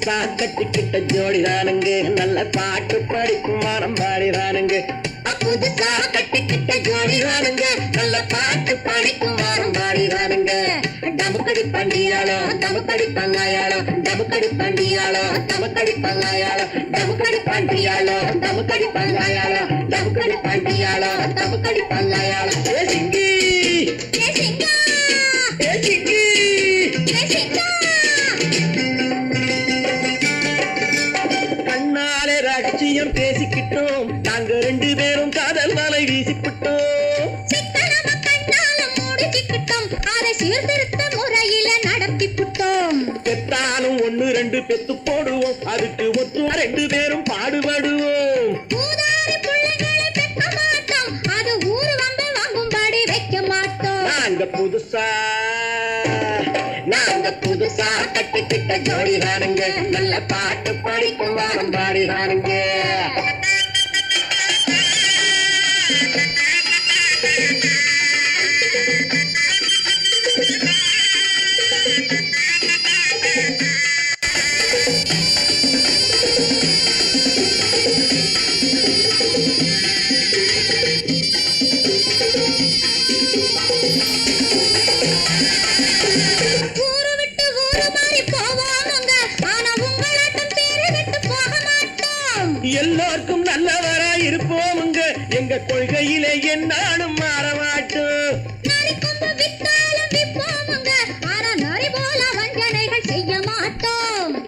புதுசா கட்டிக்கிட்ட ஜோடிதானுங்க நல்ல பாட்டு படிக்கும் மரம் பாடிதானுங்க புதுசா கட்டிக்கிட்ட ஜோடிதானுங்க நல்ல பாட்டு படிக்கும் மரம் பாடிதானுங்க டமுக்கடி பண்டியாளோ டமுக்கடி பங்காயாளோ டமுக்கடி பண்டியாளோ டமுக்கடி பங்காயாளோ டமுக்கடி பண்டியாளோ டமுக்கடி பங்காயாளோ டமுக்கடி பண்டியாளோ டமுக்கடி பங்காயாளோ சிங்கி சிங்கி கண்ணாலே ரகசியம் பேசிக்கிட்டோம் நாங்க ரெண்டு பேரும் காதல் மலை வீசிக்கிட்டோம் சீர்திருத்த முறையில நடத்திவிட்டோம் பெத்தாலும் ஒண்ணு ரெண்டு பெத்து போடுவோம் அதுக்கு ஒத்து ரெண்டு பேரும் பாடுபடுவோம் அது ஊரு வந்து வாங்கும்படி வைக்க மாட்டோம் நாங்க புதுசா கட்டிக்கிட்ட ஜோடிதானுங்க நல்ல பாட்டு படிக்கும் வாரம் பாடிதானுங்க எல்லாருக்கும் நல்லவரா இருப்போமுங்க எங்க கொள்கையிலே என்னாலும் மாறமாட்டோம்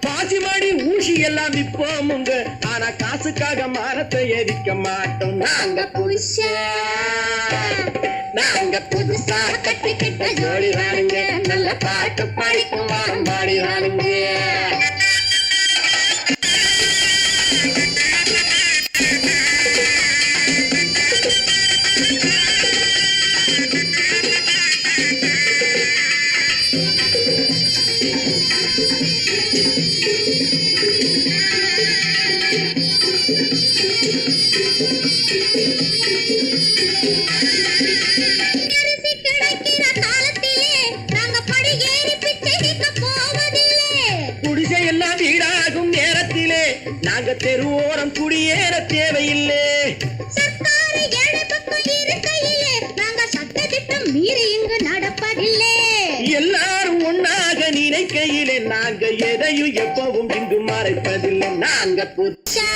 பாசிமாடி ஊசி எல்லாம் விற்போமுங்க ஆனா காசுக்காக மானத்தை எரிக்க மாட்டோம் நாங்க புதுசா கட்டிக்கிட்ட ஜோடிதானுங்க நல்ல பாட்டு படிக்கும் வாரம் பாடிதானுங்க வீடாகும் நேரத்திலே நாங்க தெருவோரம் குடியேற தேவையில்லை எல்லாரும் ஒன்னாக நினைக்கையிலே நாங்க எதையும் எப்பவும் இங்கு மறைப்பதில்லை நாங்க புதுசா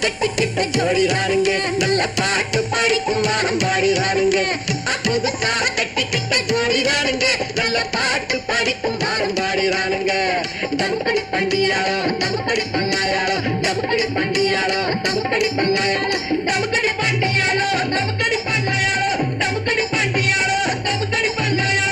கட்டிக்கிட்ட ஜோடிதானுங்க நல்ல பாட்டு படிக்கும் வாரம் பாடிதானுங்க புதுசா கட்டிக்கிட்ட ஜோடிதானுங்க நல்ல பாட்டு படிக்கும் வாரம் பாடிதானுங்க டமுக்கடி பண்டியாளோ டமுக்கடி பங்காயாளோ டமுக்கடி பண்டியாளோ டமுக்கடி பங்காயாளோ டமுக்கடி பண்டியாளோ டமுக்கடி பங்காயாளோ டமுக்கடி பண்டியாளோ டமுக்கடி பங்காயாளோ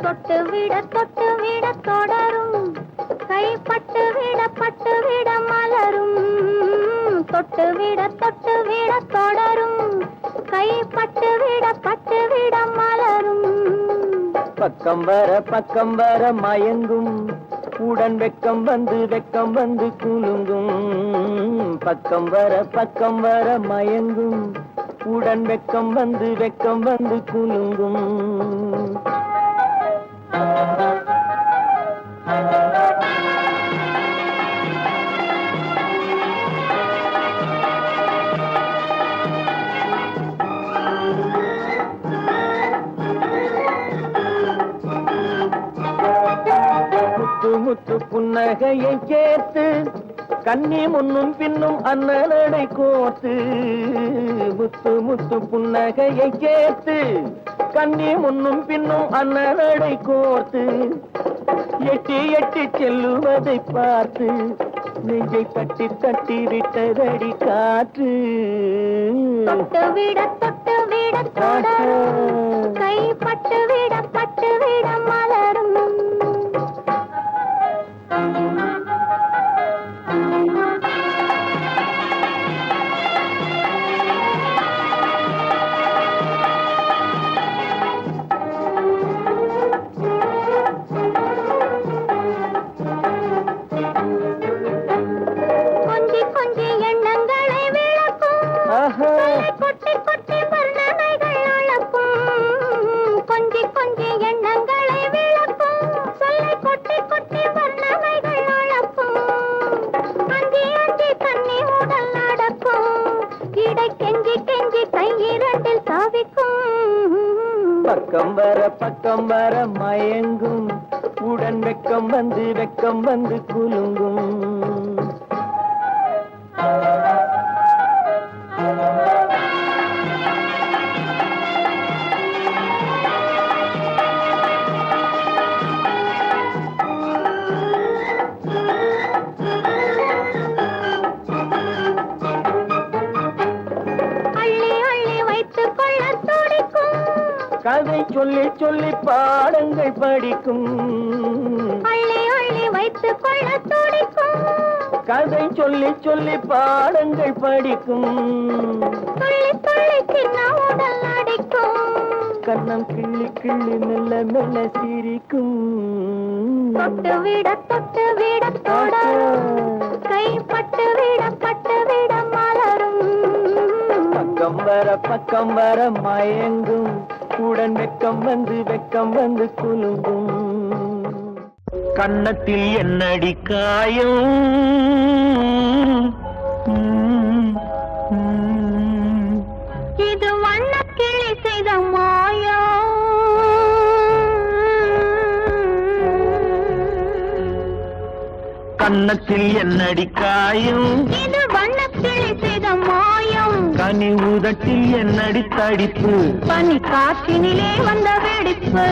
தொட்டு விட தொடரும் கைப்பட்டு விட மலரும் தொட்டு விட தொடரும் கைப்பட்டு விட மலரும் பக்கம் வர மயங்கும் உடன் வெக்கம் வந்து குலுங்கும் பக்கம் வர மயங்கும் உடன் வெக்கம் வந்து குலுங்கும் முத்து புன்னகையை சேர்த்து கண்ணி முன்னும் பின்னும் அண்ணலடை கோர்த்து முத்து புன்னகையை சேர்த்து கண்ணி முன்னும் பின்னும் அண்ணலடை கோர்த்து எட்டி செல்லுவதை பார்த்து நெஞ்சை தட்டி விட்டதடி காற்று தொட்டு விட தொடரும் கைப்பட்டு விட மலரும் இரண்டில் தவிக்கும் பக்கம் வர மயங்கும் உடன் வெக்கம் வந்து குலுங்கும் கதை சொல்லி சொல்லி பாடங்கள் படிக்கும் அள்ளி அள்ளி வைத்துக் கொள்ள துடிக்கும் கதை சொல்லி சொல்லி பாடங்கள் படிக்கும் துள்ளி துள்ளி சின்ன உடல் அடிக்கும் கண்ணம் கிள்ளி கிள்ளி மெல்ல மெல்ல சிரிக்கும் தொட்டு விட தொடரும் கைப்பட்டு விட மலரும் பக்கம் வர மயங்கும் உடன் வெக்கம் வந்து குலுங்கும் கன்னத்தில் என்னடி காயம் இது வண்ணக்கிளி செய்த மாயம் கன்னத்தில் என்னடி காயம் இது வண்ணக்கிளி செய்த மாயம் கனி உதட்டில் என்னடி தடிப்பு பனி காற்றினிலே வந்த வெடிப்பு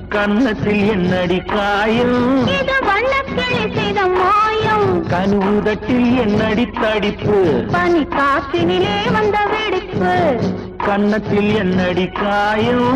கன்னத்தில் என்னடி காயம் இது வண்ணக்கிளி செய்த மாயம் கனி உதட்டில் என்னடி தடிப்பு பனி காற்றினிலே வந்த வெடிப்பு கன்னத்தில் என்னடி காயம்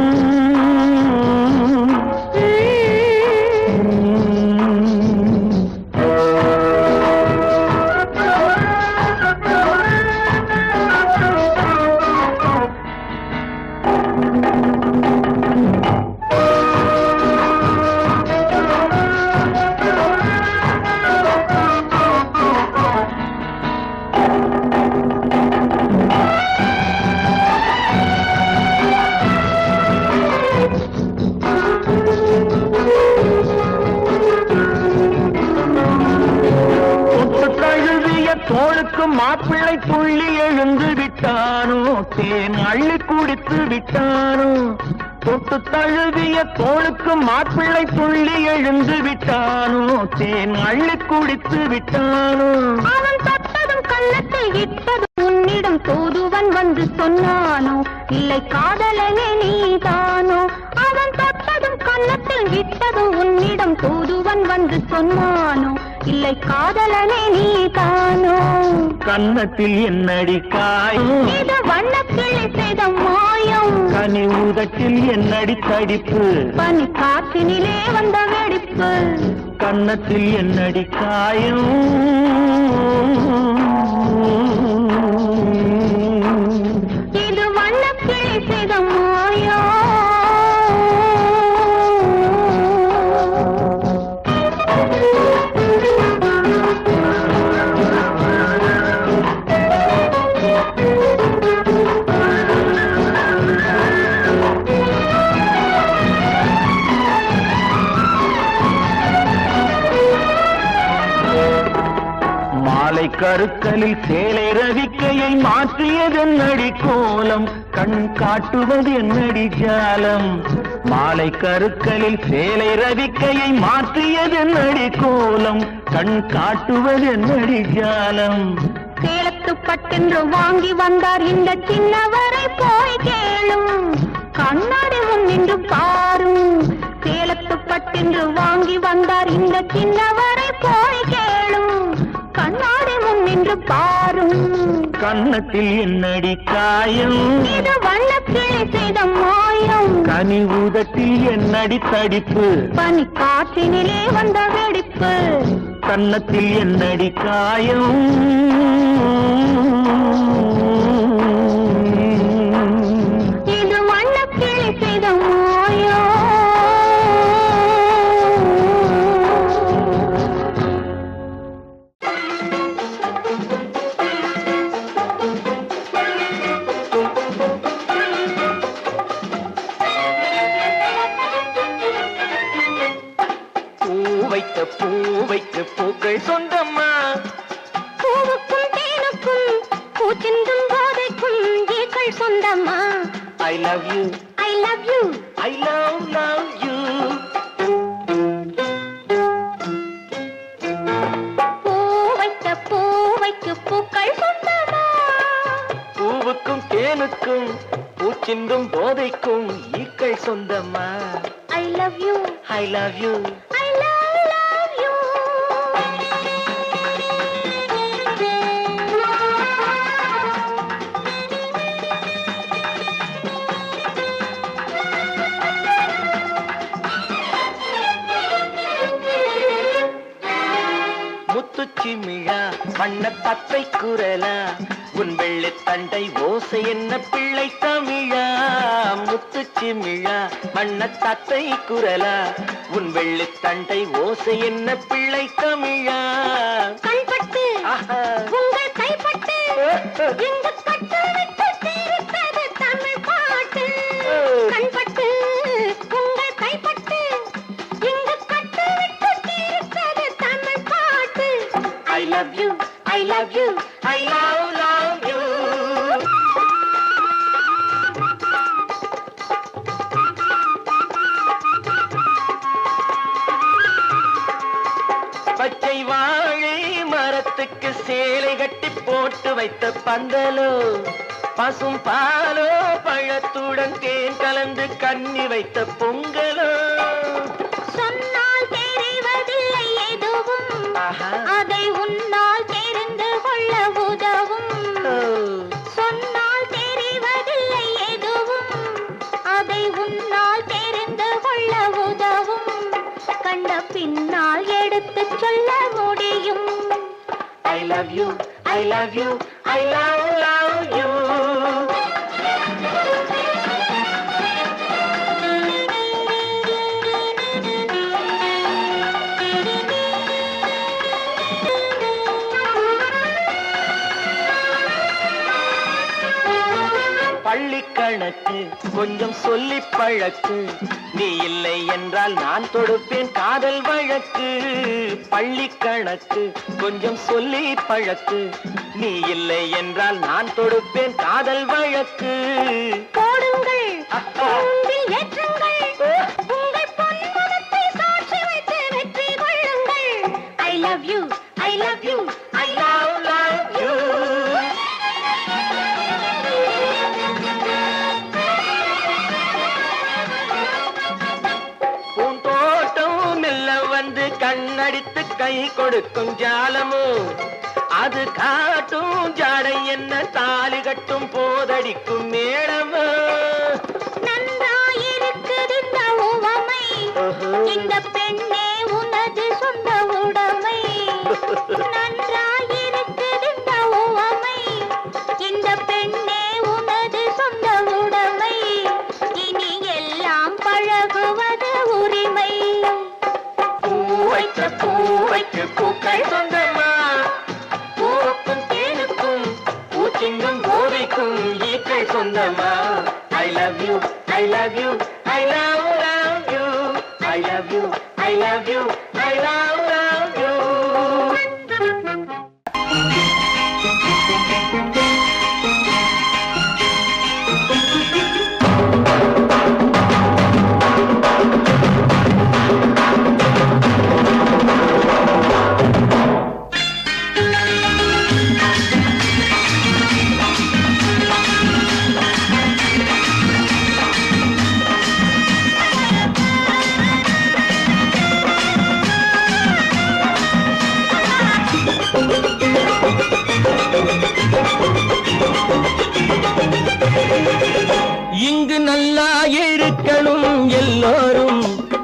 தோளுக்கு மாப்பிள்ளை துள்ளி எழுந்து விட்டானோ தேன் அள்ளி குடித்து விட்டானோ தொட்டு தழுவிய தோளுக்கு மாப்பிள்ளை துள்ளி எழுந்து விட்டானோ தேன் அள்ளி குடித்து விட்டானோ அவன் தொட்டதும் கன்னத்தில் இட்டதும் உன்னிடம் தூதுவன் வந்து சொன்னானோ இல்லை காதலனே நீதானோ அவன் தொட்டதும் கன்னத்தில் இட்டதும் உன்னிடம் தூதுவன் வந்து சொன்னானோ இல்லை காதலனே நீதானோ கன்னத்தில் என்னடி காயம் இது வண்ணக்கிளி செய்த மாயம் கனி உதட்டில் என்னடி தடிப்பு பனி காற்றினிலே வந்த வெடிப்பு கன்னத்தில் என்னடி காயம் இது வண்ணக்கிளி செய்த மாயம் கருக்கலில் சேலை ரவிக்கையை மாற்றியது என்னடி கோலம் கண் காட்டுவது என்னடி ஜாலம் மாலை கருக்கலில் சேலை ரவிக்கையை மாற்றியது என்னடி கோலம் கண் காட்டுவது என்னடி ஜாலம் சேலத்து பட்டென்று வாங்கி வந்தார் இந்த சின்னவரை போய் கேளும் கண்ணாடி முன்னின்று பாரும் சேலத்து பட்டென்று வாங்கி வந்தார் இந்த சின்னவரை போய் கேளும் கண்ணாடி முன்னின்று பாரும் கன்னத்தில் என்னடி காயம் இது வண்ணக்கிளி செய்த மாயம் கனி உதட்டில் என்னடி தடிப்பு பனி காற்றினிலே வந்த வெடிப்பு கன்னத்தில் என்னடி காயம் இது வண்ணக்கிளி செய்த மாயம் பூவைக்கு பூக்கள் சொந்தம்மா பூவுக்கும் தேனுக்கும் பூச்சிந்தும் போதைக்கும் ஈக்கள் சொந்தம் சொல்லம்மா I love you, I love you. I love you. பூவைக்கு பூக்கள் சொந்தமா பூவுக்கும் தேனுக்கும் பூச்சிந்தும் போதைக்கும் ஈக்கள் சொந்தமா I love you, I love you. I love you. முத்துச்சிமிழா வண்ண தத்தை குரலா உன் வெள்ளி தண்டை ஓசை என்ன பிள்ளை தமிழா முத்துச்சிமிழா வண்ண தத்தை குரலா உன் வெள்ளி தண்டை ஓசை என்ன பிள்ளை தமிழா கண்பட்டு ஆஹா. உங்கள் கைப்பட்டு எங்கு கட்டு விட்டு தீர்த்தது தமிழ் பாட்டு கண்பட்டு உங்கள் கைப்பட்டு எங்கு கட்டு விட்டு தீர்த்தது தமிழ் பாட்டு I love you, I love you, I love you. பச்சை வாழை மரத்துக்கு சேலை கட்டி போட்டு வைத்த பந்தலோ பசும் பாலோ பழத்துடன் தேன் கலந்து கண்ணி வைத்த பொங்கலோ சொன்னால் தெரிவதில்லை எதுவும் ஆஹா. அதை உன்னால் தெரிந்து கொள்ள உதவும் ஓ. சொன்னால் தெரிவதில்லை எதுவும் அதை உன்னால் தெரிந்து கொள்ள உதவும் கண்ட பின்னால் எடுத்துச் சொல்ல முடியும் I love you, I love you, I love you. பள்ளி கணக்கு கொஞ்சம் சொல்லி பழக்கு நீ இல்லை என்றால் நான் தொடுப்பேன் காதல் வழக்கு பள்ளி கணக்கு கொஞ்சம் சொல்லி பழக்கு நீ இல்லை என்றால் நான் தொடுப்பேன் காதல் வழக்கு போடுங்கள் அப்பா. கூண்டில் ஏற்றுங்கள் உங்கள் பொன்முகத்தை சாட்சி வைத்து வெற்றி கொள்ளுங்கள் I love you, I love you, I love you. பூந்தோட்டம் மெல்ல வந்து கண்ணடித்து கை கொடுக்கும் ஜாலமோ அது காட்டும் ஜாடை என்ன தாலி கட்டும் போதடிக்கும் மேளமோ நன்றாயிருக்குது இந்த உவமை இந்த பெண்ணே உனது சொந்த உடைமை நன்றாயிருக்குது இந்த உவமை இந்த பெண்ணே உனது சொந்த உடைமை இனி எல்லாம் பழகுவது உரிமை பூவைக்கு பூக்கள் சொந்தமா பூவுக்கும் தேனுக்கும் பூச்சிங்கும் போதைக்கும் ஈக்கள் சொந்தமா I love you, I love you, I love you, I love you, I love you, I love you. இங்கு நல்லா இருக்கணும் எல்லோரும்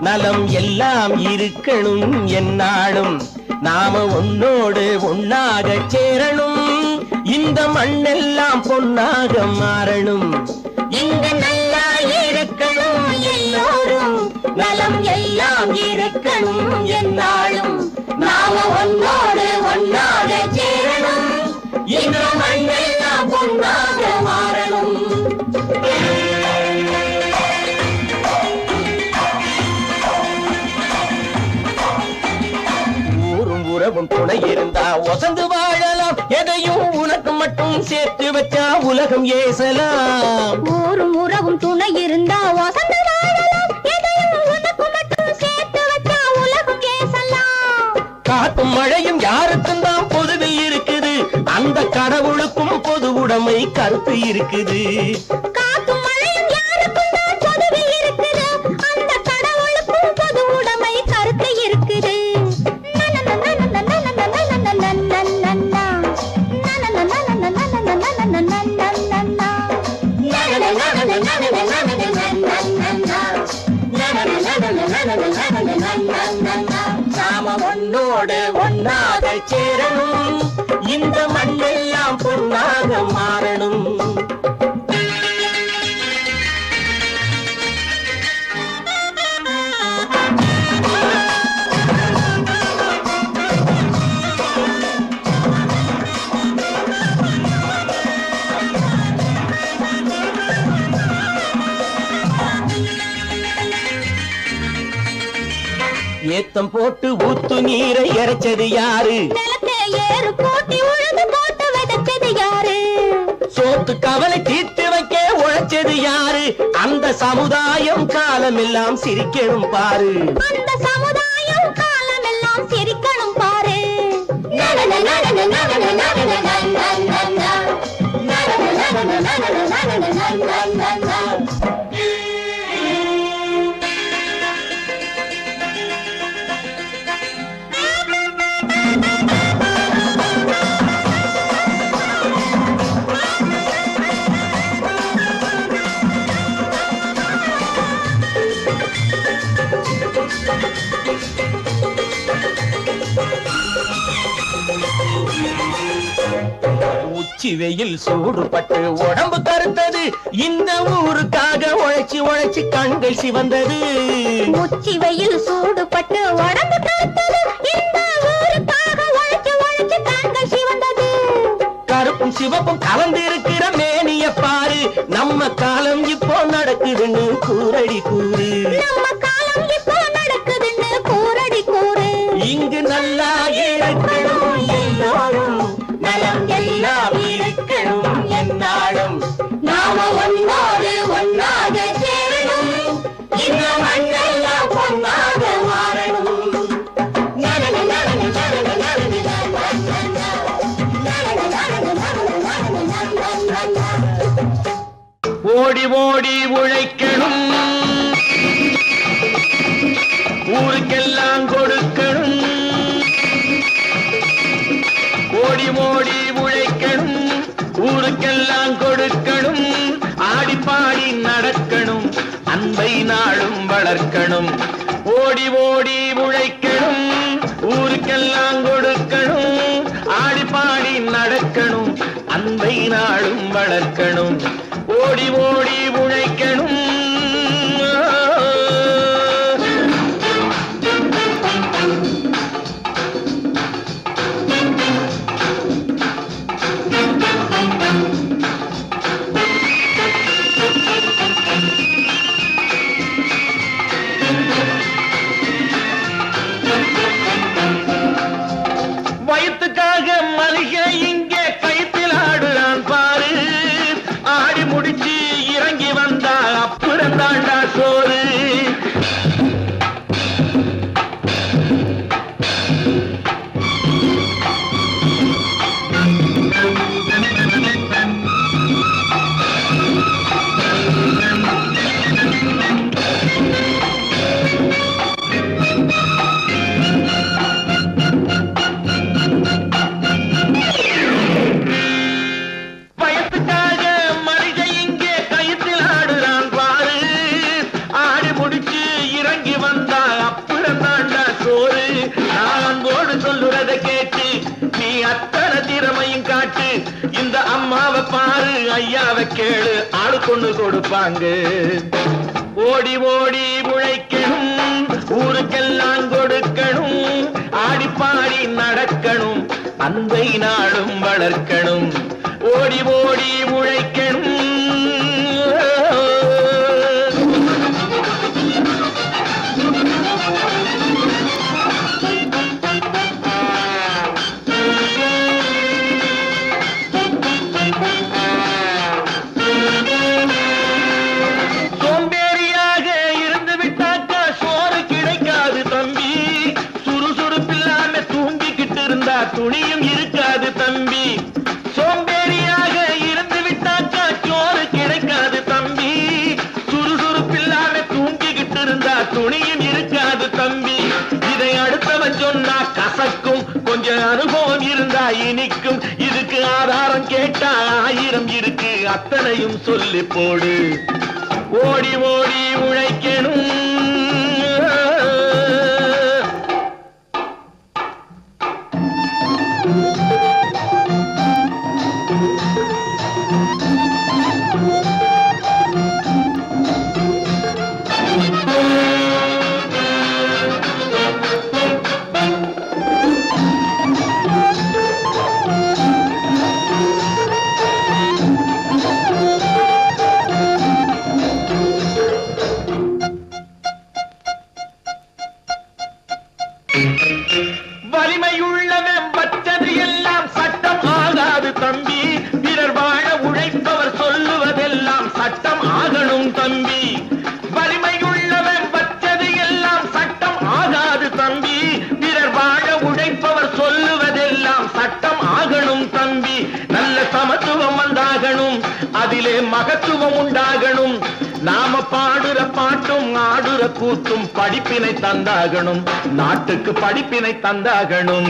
நலம் எல்லாம் இருக்கணும் என்னாலும் நாம உன்னோடு ஒன்னாக சேரணும் இந்த மண்ணெல்லாம் பொன்னாக மாறணும் இங்கு நல்லா இருக்கணும் எல்லோரும் நலம் எல்லாம் இருக்கணும் என்னாலும் நாம ஒன்னோடு ஒன்னாக சேரணும் இந்த மண்ணெல்லாம் பொன்னாக மாறணும் ஊரும் உறவும் துணை இருந்தா ஒசந்து வாழலாம் எதையும் உனக்கு மட்டும் சேர்த்து வச்சா உலகம் ஏசலாம். ஊரும் உறவும் துணை இருந்தா வசந்த வாழலாம். எதையும் உனக்கு மட்டும் சேர்த்து வச்சா உலகம் ஏசலாம். காத்தும் மழையும் யாருக்கும் தான் பொதுவில் இருக்குது. அந்த கடவுளுக்கும் பொது உடைமை கருத்து இருக்குது. காத்தும் மழையும் யாருக்கும் தான் பொதுவில் இருக்குது. அந்த கடவுளுக்கும் பொது உடைமை கருத்து இருக்குது. நாம ஒன்னோடு ஒன்னாக சேரணும். இந்த மண்ணெல்லாம் பொன்னாக மாறணும். ஏத்தம் போட்டு ஊத்து நீரை இறைச்சது யாரு? நிலத்தை ஏறு போட்டி உழுது போட்டு விதைச்சது யாரு? சோத்து கவலை தீர்த்து வைக்க உழைச்சது யாரு? அந்த சமுதாயம் காலமெல்லாம் சிரிக்கணும் பாரு. அந்த சமுதாயம் காலமெல்லாம் சிரிக்கணும் பாரு. உச்சி வெயில் சூடுபட்டு உடம்பு கருத்தது. இந்த ஊருக்காக உழைச்சி உழைச்சி கண்கள் சிவந்தது. உச்சி வெயில் சூடுபட்டு உடம்பு கருத்தது. இந்த ஊருக்காக உழைச்சு உழைச்சு கண்கள் சிவந்தது. கருப்பும் சிவப்பும் கலந்திருக்கிற மேனிய பாரு. நம்ம காலம் இப்போ நடக்குதுன்னு கூரடி கூறு. நம்ம காலம் இப்போ நடக்குதுன்னு கூரடி கூறு. இங்கு நல்லா இருக்கணும் எல்லாரும். நலம் எல்லாம் இருக்கணும் என்னாலும். நாம ஒன்னோடு ஒன்னாக சேரணும். இந்த மண்ணெல்லாம் பொன்னாக மாறணும். ஓடி ஓடி உழைக்கணும். ஊருக்கெல்லாம் கொடுக்கணும். ஓடி ஓடி உழைக்கணும். ஊருக்கெல்லாம் கொடுக்கணும். ஆடி பாடி நடக்கணும். அன்பை நாளும் வளர்க்கணும். ஓடி ஓடி உழைக்கணும். ஊருக்கெல்லாம் கொடுக்கணும். ஆடி பாடி நடக்கணும். அன்பை நாளும் வளர்க்கணும். ஓடி ஓடி உழைக்கணும். வயிற்றுக்காக மளிகை இங்கே கைத்தில் ஆடுறான் பாரு. ஆடி முடிச்சு இறங்கி வந்தா அப்புறம் தாண்டா சோறு. இந்த அம்மாவை பாரு, ஐயாவை கேளு, ஆளு கொண்டு கொடுப்பாங்க. ஓடி ஓடி உழைக்கணும், ஊருக்கெல்லாம் கொடுக்கணும், ஆடி பாடி நடக்கணும், அன்பை நாளும் வளர்க்கணும். ஓடி ஓடி உழைக்கணும். துணியும் இருக்காது தம்பி. சோம்பேறியாக இருந்து விட்டாக்கா சோறு கிடைக்காது தம்பி. சுறுசுறுப்பில்லாம தூங்கிக்கிட்டு இருந்தா துணியும் இருக்காது தம்பி. இதை அடுத்தவன் சொன்னா கசக்கும், கொஞ்சம் அனுபவம் இருந்தா இனிக்கும். இதுக்கு ஆதாரம் கேட்டா 1000 இருக்கு, அத்தனையும் சொல்லி போடு. ஓடி ஓடி உழைக்கணும், வலிமையுள்ளவன் வச்சது எல்லாம் சட்டம் ஆகாது தம்பி. பிறர் வாழ உழைப்பவர் சொல்லுவதெல்லாம் சட்டம் ஆகணும் தம்பி. வலிமையுள்ளவன் வச்சது எல்லாம் சட்டம் ஆகாது தம்பி. பிறர் வாழ உழைப்பவர் சொல்லுவதெல்லாம் சட்டம் ஆகணும் தம்பி. நல்ல சமத்துவம் வந்தாகணும், அதிலே மகத்துவம் உண்டாகணும். நாம பாடுற பாட்டும் ஆடுற கூத்தும் படிப்பினை தந்தாகணும், நாட்டுக்கு படிப்பினை தந்தாகணும்.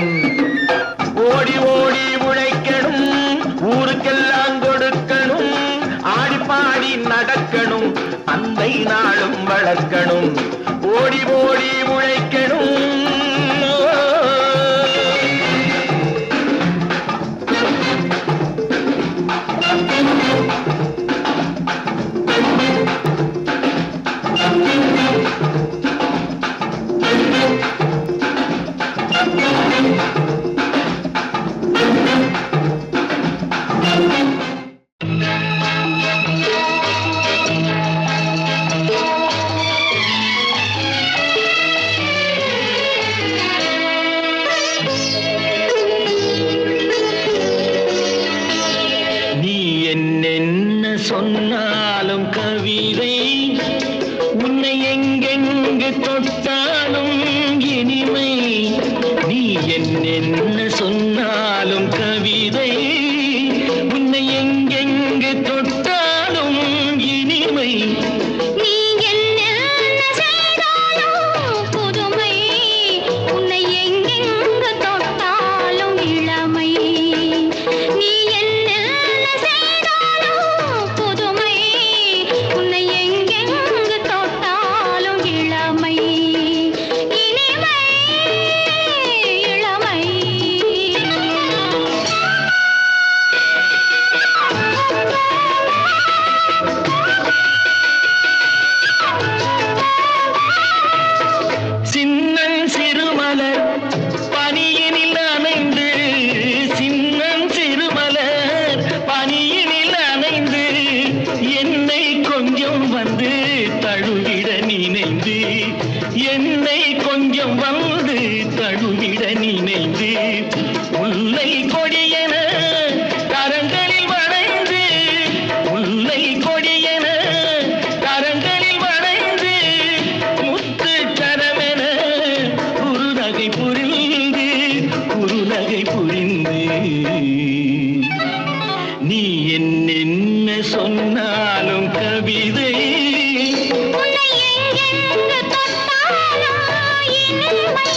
ஓடி ஓடி உழைக்கணும், ஊருக்கெல்லாம் கொடுக்கணும். ஆடி பாடி நடக்கணும், அன்னை நாளும் வளர்க்கணும். ஓடி ஓடி உழைக்கணும். சொன்னாலும் கவிதை உன்னை எங்கெங்கு தொட்டாலும் இனிமை. நீ என்ன சொன்னாலும் கவிதை உன்னை எங்கெங்கு தொட்டாலும் இனிமை. நீ என்ன செய்தாலும் புதுமை, உன்னை எங்கெங்கு தொட்டாலும் இளமை. நீ என்ன செய்தாலும் புதுமை, உன்னை எங்கெங்கு தொட்டாலும் இளமை. இனிமை இளமை. சின்னன் சிறுமலர் பனியினில் அணைந்து, சின்னன் சிறுமலர் பனியினில் அணைந்து, என்னை கொஞ்சம் வந்து தழுவிட நினைந்து, என்னை கொஞ்சம் வந்து தழுவிட நினைந்து, முல்லை கொடியென கரங்களில் வளைந்து, முல்லை கொடியென கரங்களில் வளைந்து, முத்து கரமென குறுநகை புரிந்து, குறுநகை புரிந்து. நீ என்ன சொன்னாலும் கவிதை உன்னை எங்கெங்கு தொட்டாலும் இனிமை.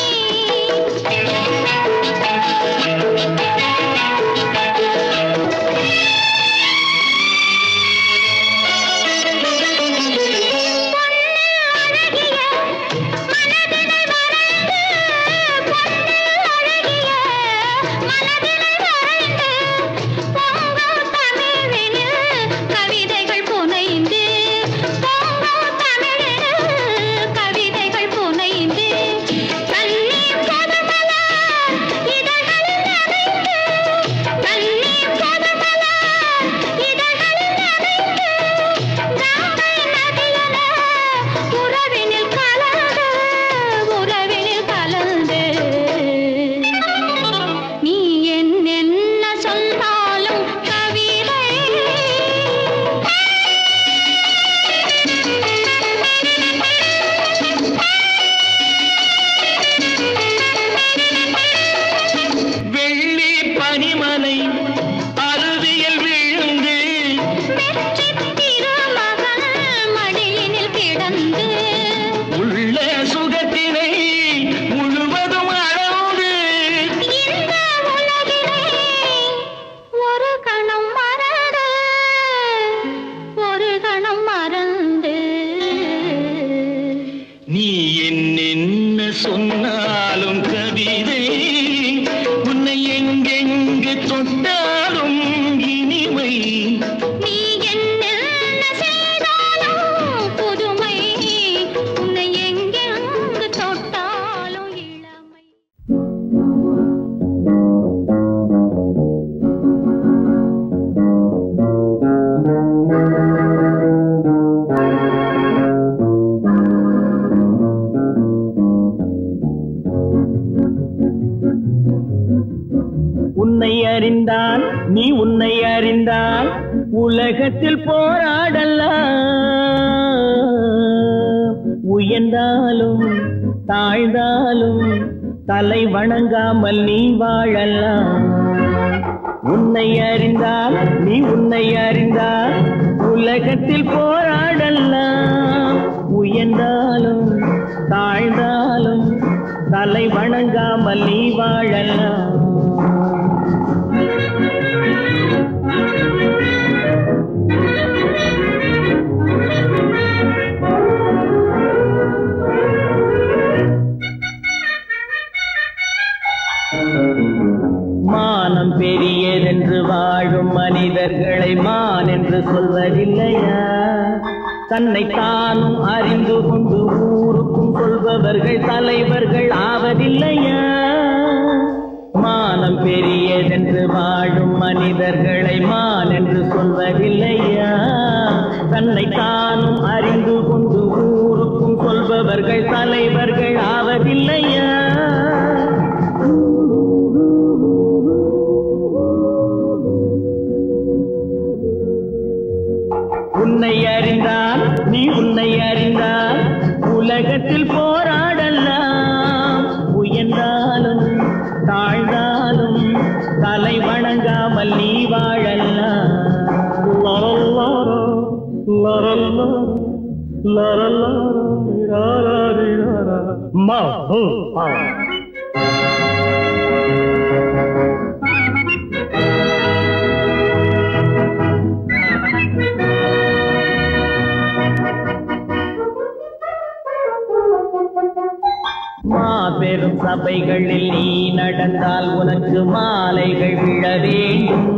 கவிதைகள் புனைந்து நீ என்ன செய்தாலும் புதுமை உன்னை எங்கெங்கு தொட்டாலும் இளமை. உன்னை அறிந்தால் நீ உன்னை அறிந்தால் உலகத்தில் போராடலாம். உயர்ந்தாலும் தாழ்ந்தாலும் தலை வணங்காமல் நீ வாழலாம். உன்னை அறிந்தால் நீ உன்னை அறிந்தால் உலகத்தில் போராடலாம். உயர்ந்தாலும் தாழ்ந்தாலும் தலை வணங்காமல் நீ வாழலாம். மானம் பெரியதென்று வாழும் மனிதர்களை மான் என்று சொல்வதில்லையா? தன்னை தானும் அறிந்து கொண்டு ஊருக்கும் சொல்பவர்கள் தலைவர்கள் ஆவதில்லையா? மானம் பெரியதென்று வாழும் மனிதர்களை மான் என்று சொல்வதில்லையா? தன்னை தானும் அறிந்து கொண்டு ஊருக்கும் சொல்பவர்கள் தலைவர்கள் ஆவதில்லையா? உன்னை அறிந்தால் நீ உன்னை அறிந்தால் உலகத்தில் போராடலாம். உயர்ந்தாலும் தாழ்ந்தாலும் தலை வணங்காமல் நீ வாழலாம். மாபெரும் சபைகளில் நீ நடந்தால் உனக்கு மாலைகள் விழ வேண்டும்.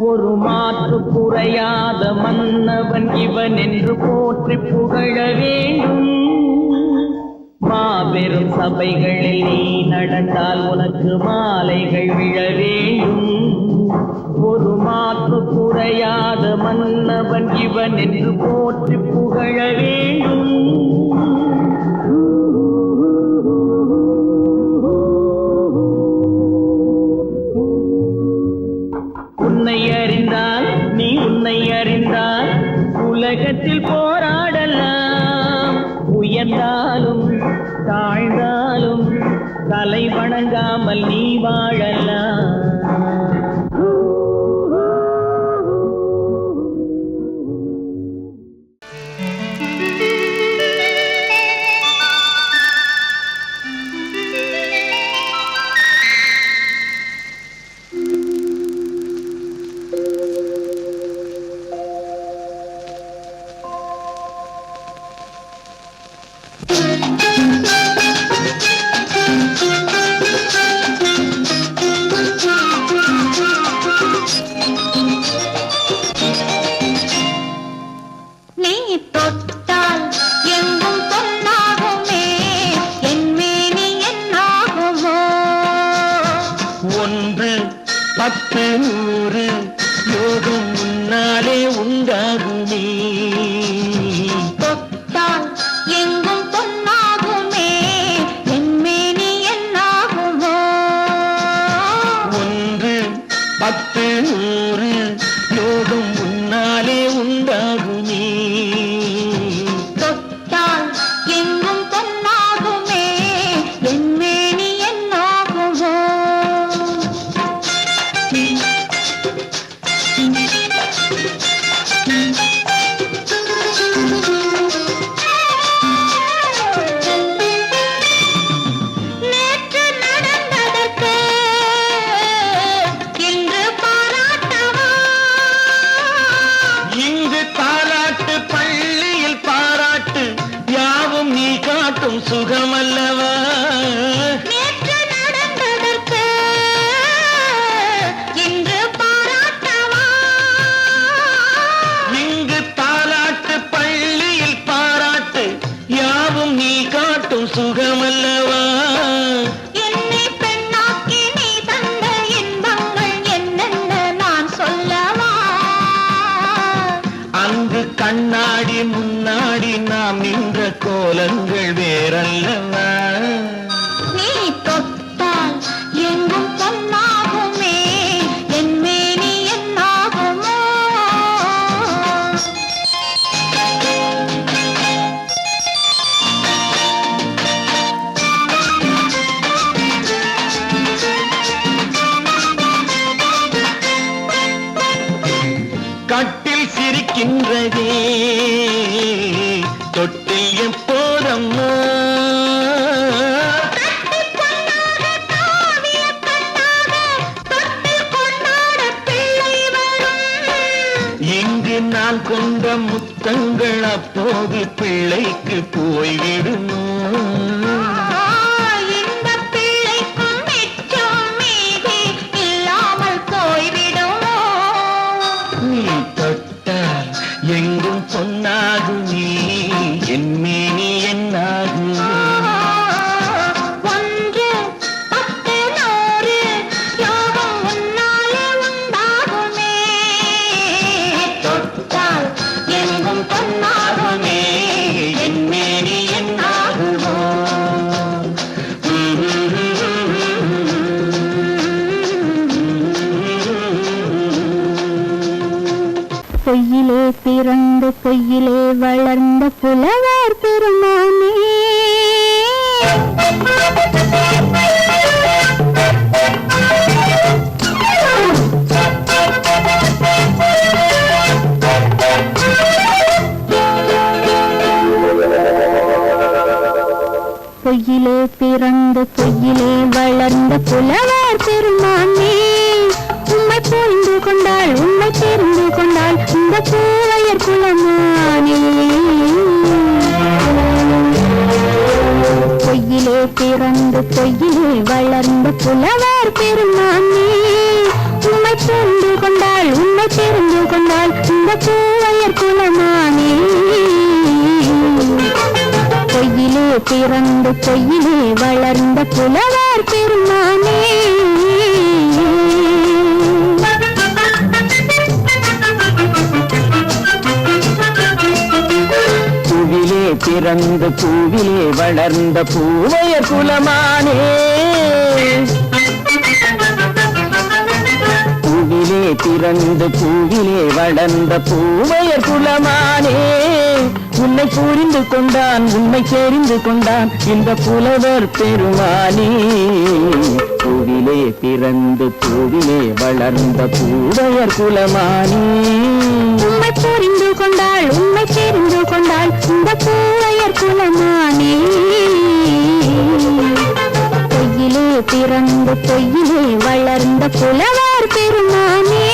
ஒரு மாற்று குறையாத மன்னவன் இவன் என்று போற்றி புகழ வேண்டும். மாபெரும் சபைகளில் நீ நடந்தால் உனக்கு மாலைகள் விழ வேண்டும். ஒரு மாற்று குறையாத மன்னவன் இவன் என்று போற்றி புகழ வேண்டும். உன்னை அறிந்தால் நீ உன்னை அறிந்தால் உலகத்தில் போராடலாம். உயர்ந்தாலும் தாழ்ந்தாலும் தலை வணங்காமல் நீ வாழலாம். கண்ணாடி முன்னாடி நாம் நின்ற கோலங்கள் வேறல்லவா நீ தொட்டால் எங்கும் பொன்னாகுமே என் மேனி என்னாகுமோ கட்டில் சிரிக்கின்றதே தொட்டில் எப்போதம்மா இங்கு நான் கொண்ட முத்தங்கள் அப்போது பிள்ளைக்கு போய்விடுமோ எங்கும் பொன்னாகு நீ என் மேனி என்னாகு ஒன்று பத்து நூறு யோகம் உன்னாலே உண்டாகுமே தொட்டால் எங்கும் பொன்னாகுமே என் மேனி என்னாகுமோ பொய்யிலே பிறந்து பொய்யிலே வளர்ந்த புலவர் பெருமானே பொய்யிலே பிறந்து பொய்யிலே வளர்ந்த புலவர் பெருமானே உம்மை புரிந்து கொண்டாள் உண்மை தெரிந்து கொண்டாள் இந்த பூவையர் குலமானே பொய்யிலே பிறந்து பொய்யிலே வளர்ந்த புலவர் பெருமானே உம்மை புரிந்து கொண்டாள் உண்மை தெரிந்து கொண்டாள் இந்த பூவையர் குலமானே பொய்யிலே பிறந்து பொய்யிலே வளர்ந்த புலவர் பெருமானே பூவிலே பிறந்து பூவிலே வளர்ந்த பூவையர் குலமானே பூவிலே பிறந்து பூவிலே வளர்ந்த பூவையர் குலமானே உன்னை புரிந்து கொண்டான் உண்மை தெரிந்து கொண்டான் இந்த புலவர் பெருமானே பூவிலே பிறந்து பூவிலே வளர்ந்த பூவையர் குலமானே உண்மை புரிந்து கொண்டாள் உண்மை தெரிந்து கொண்டாள் இந்த பூவையர் குலமானே பொய்யிலே பிறந்து பொய்யிலே வளர்ந்த புலவர் பெருமானே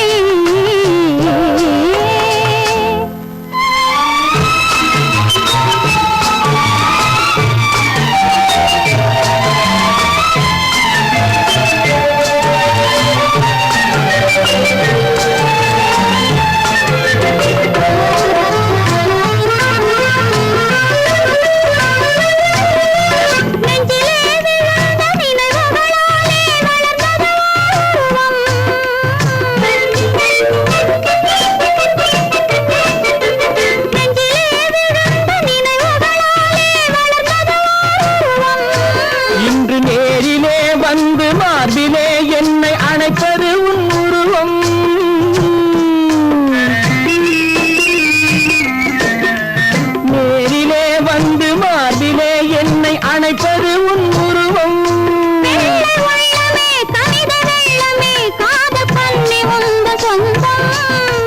மார்பிலே என்னை அணைப்பது உன் உருவம் நேரிலே வந்து மார்பிலே என்னை அணைப்பது உன் உருவம்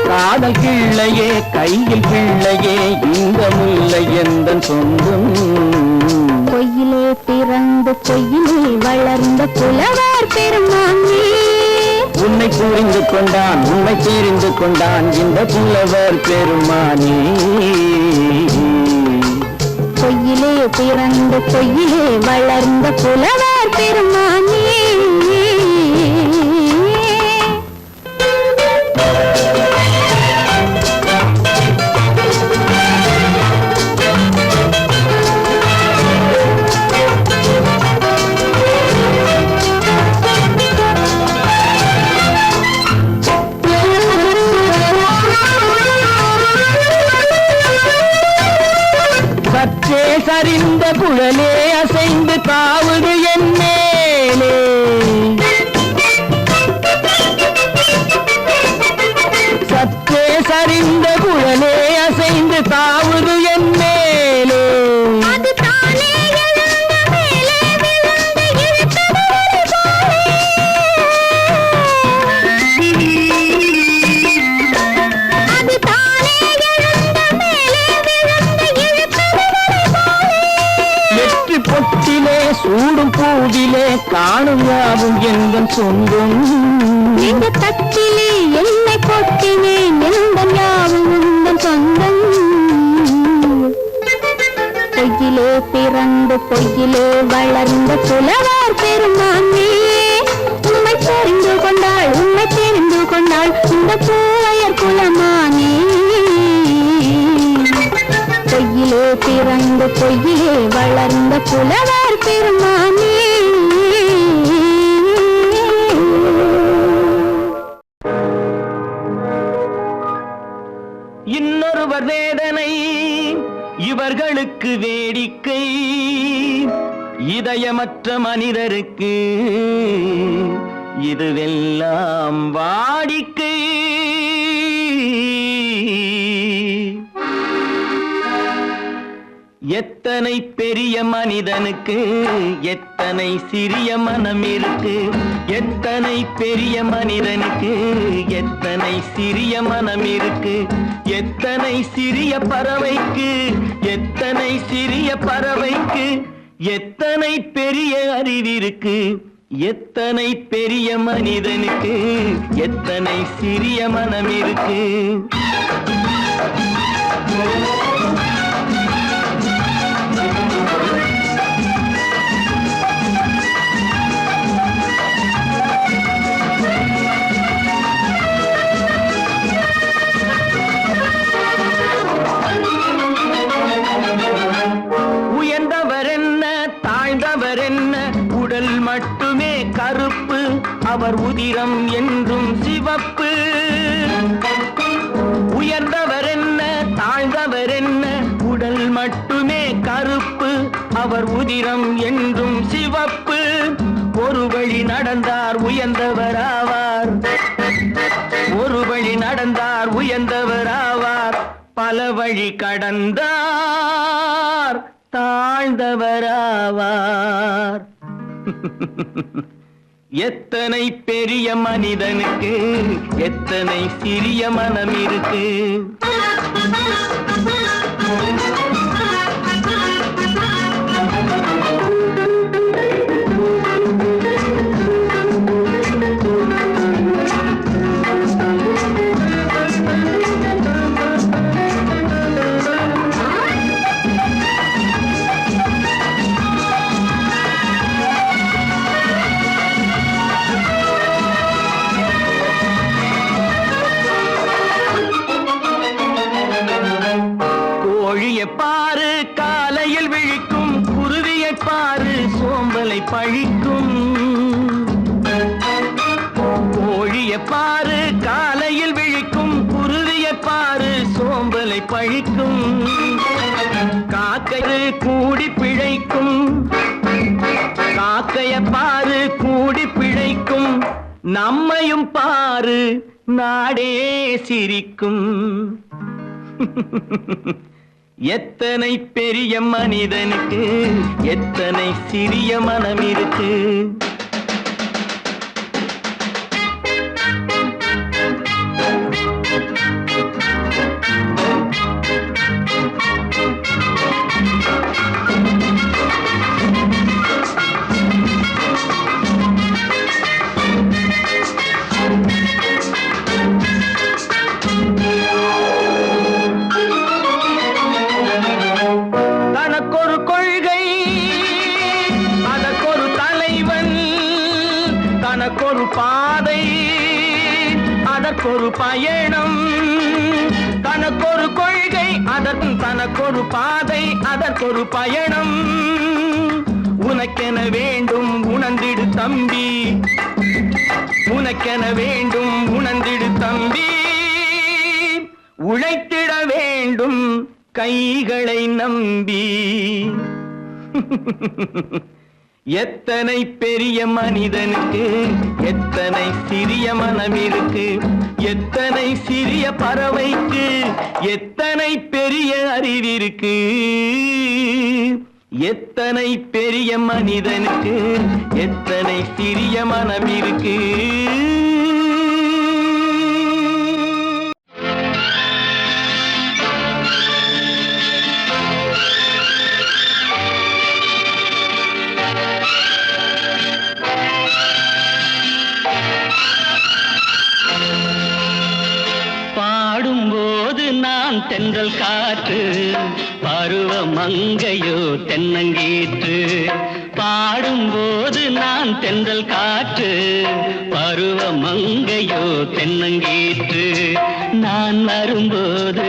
காதல் கிள்ளையே கையில் பிள்ளையே இந்த முல்லை எந்த சொந்தம் பொய்யிலே பிறந்து பொய்யிலே வளர்ந்த புலவர் பெருமானே உன்னை புரிந்து கொண்டான் உன்னை தெரிந்து கொண்டான் இந்த புலவர் பெருமானே பொய்யிலே பிறந்து பொய்யிலே வளர்ந்த புலவர் பெருமானே குழலே அசைந்து தாவுது என் மேலே. சற்றே சரிந்த குழலே அசைந்து தாவுது என் மேலே. அது தானே எழுந்த மேலே விழுந்து இழுத்தது ஒரு போலே. அது தானே எழுந்த மேலே விழுந்து இழுத்தது ஒரு போலே. வெற்றி பொட்டிலே சூடும் பூவிலே காணும் யாவும் எங்கள் சொந்தம். இந்த தட்டிலே என்னை கொட்டினேன் எந்தன் யாவும் உந்தன் சொந்தம். பொய்யிலே பிறந்து பொய்யிலே வளர்ந்த புலவர் பெருமானே, உண்மை தெரிந்து கொண்டாள் உண்மை தெரிந்து கொண்டாள் இந்த பூவையர் குலமானே. பொய்யிலே பிறந்து பொய்யிலே வளர்ந்த புலவர் பெருமானே. இன்னொருவர் வேதனை இவர்களுக்கு வேடிக்கை, இதயமற்ற மனிதருக்கு இதுவெல்லாம் வாடிக்கை. எத்தனை பெரிய மனிதனுக்கு எத்தனை சிறிய மனம் இருக்கு. எத்தனை பெரிய மனிதனுக்கு எத்தனை சிறிய மனம் இருக்கு. எத்தனை சிறிய பறவைக்கு எத்தனை சிறிய பறவைக்கு எத்தனை பெரிய அறிவிருக்கு. எத்தனை பெரிய மனிதனுக்கு எத்தனை சிறிய மனம் இருக்கு. உயர்ந்தவர் என்ன தாழ்ந்தவர் என்ன, உடல் மட்டுமே கருப்பு, அவர் உதிரம் என்றும் சிவப்பு. உயர்ந்தவர் என்ன தாழ்ந்தவர் என்ன, உடல் மட்டுமே கருப்பு, அவர் உதிரம் என்றும் சிவப்பு. ஒரு வழி நடந்தார் உயர்ந்தவர் ஆவார், ஒரு வழி நடந்தார் உயர்ந்தவர் ஆவார். பல வழி கடந்தார் தாழ்ந்தவராவார். எத்தனை பெரிய மனிதனுக்கு எத்தனை சிறிய மனம் இருக்கு. பாரு காலையில் விழிக்கும் குருவியை பாரு சோம்பலை பழிக்கும். கோழியை பாரு காலையில் விழிக்கும் குருவியை பாரு சோம்பலை பழிக்கும். காக்கை கூடி பிழைக்கும், காக்கைய பாரு கூடி பிழைக்கும். நம்மையும் பாரு நாடே சிரிக்கும். எத்தனை பெரிய மனிதனுக்கு எத்தனை சிறிய மனம் இருக்கு. தனக்கொரு பாதை அதற்கொரு பயணம், தனக்கொரு கொள்கை அதற்கு தனக்கொரு பாதை அதற்கொரு பயணம். உனக்கென வேண்டும் உணர்ந்திடு தம்பி, உனக்கென வேண்டும் உணர்ந்திடு தம்பி. உழைத்திட வேண்டும் கைகளை நம்பி. எத்தனை பெரிய மனிதனுக்கு எத்தனை சிறிய மனம் இருக்கு, எத்தனை சிறிய பறவைக்கு எத்தனை பெரிய அறிவிருக்கு. எத்தனை பெரிய மனிதனுக்கு எத்தனை சிறிய மனம் இருக்கு. பாடும்போது நான் தென்றல் காற்று, பருவ மங்கையோ தென்னங்கீற்று. பாடும்போது நான் தென்றல் காற்று, பருவ மங்கையோ தென்னங்கீற்று. நான் வரும்போது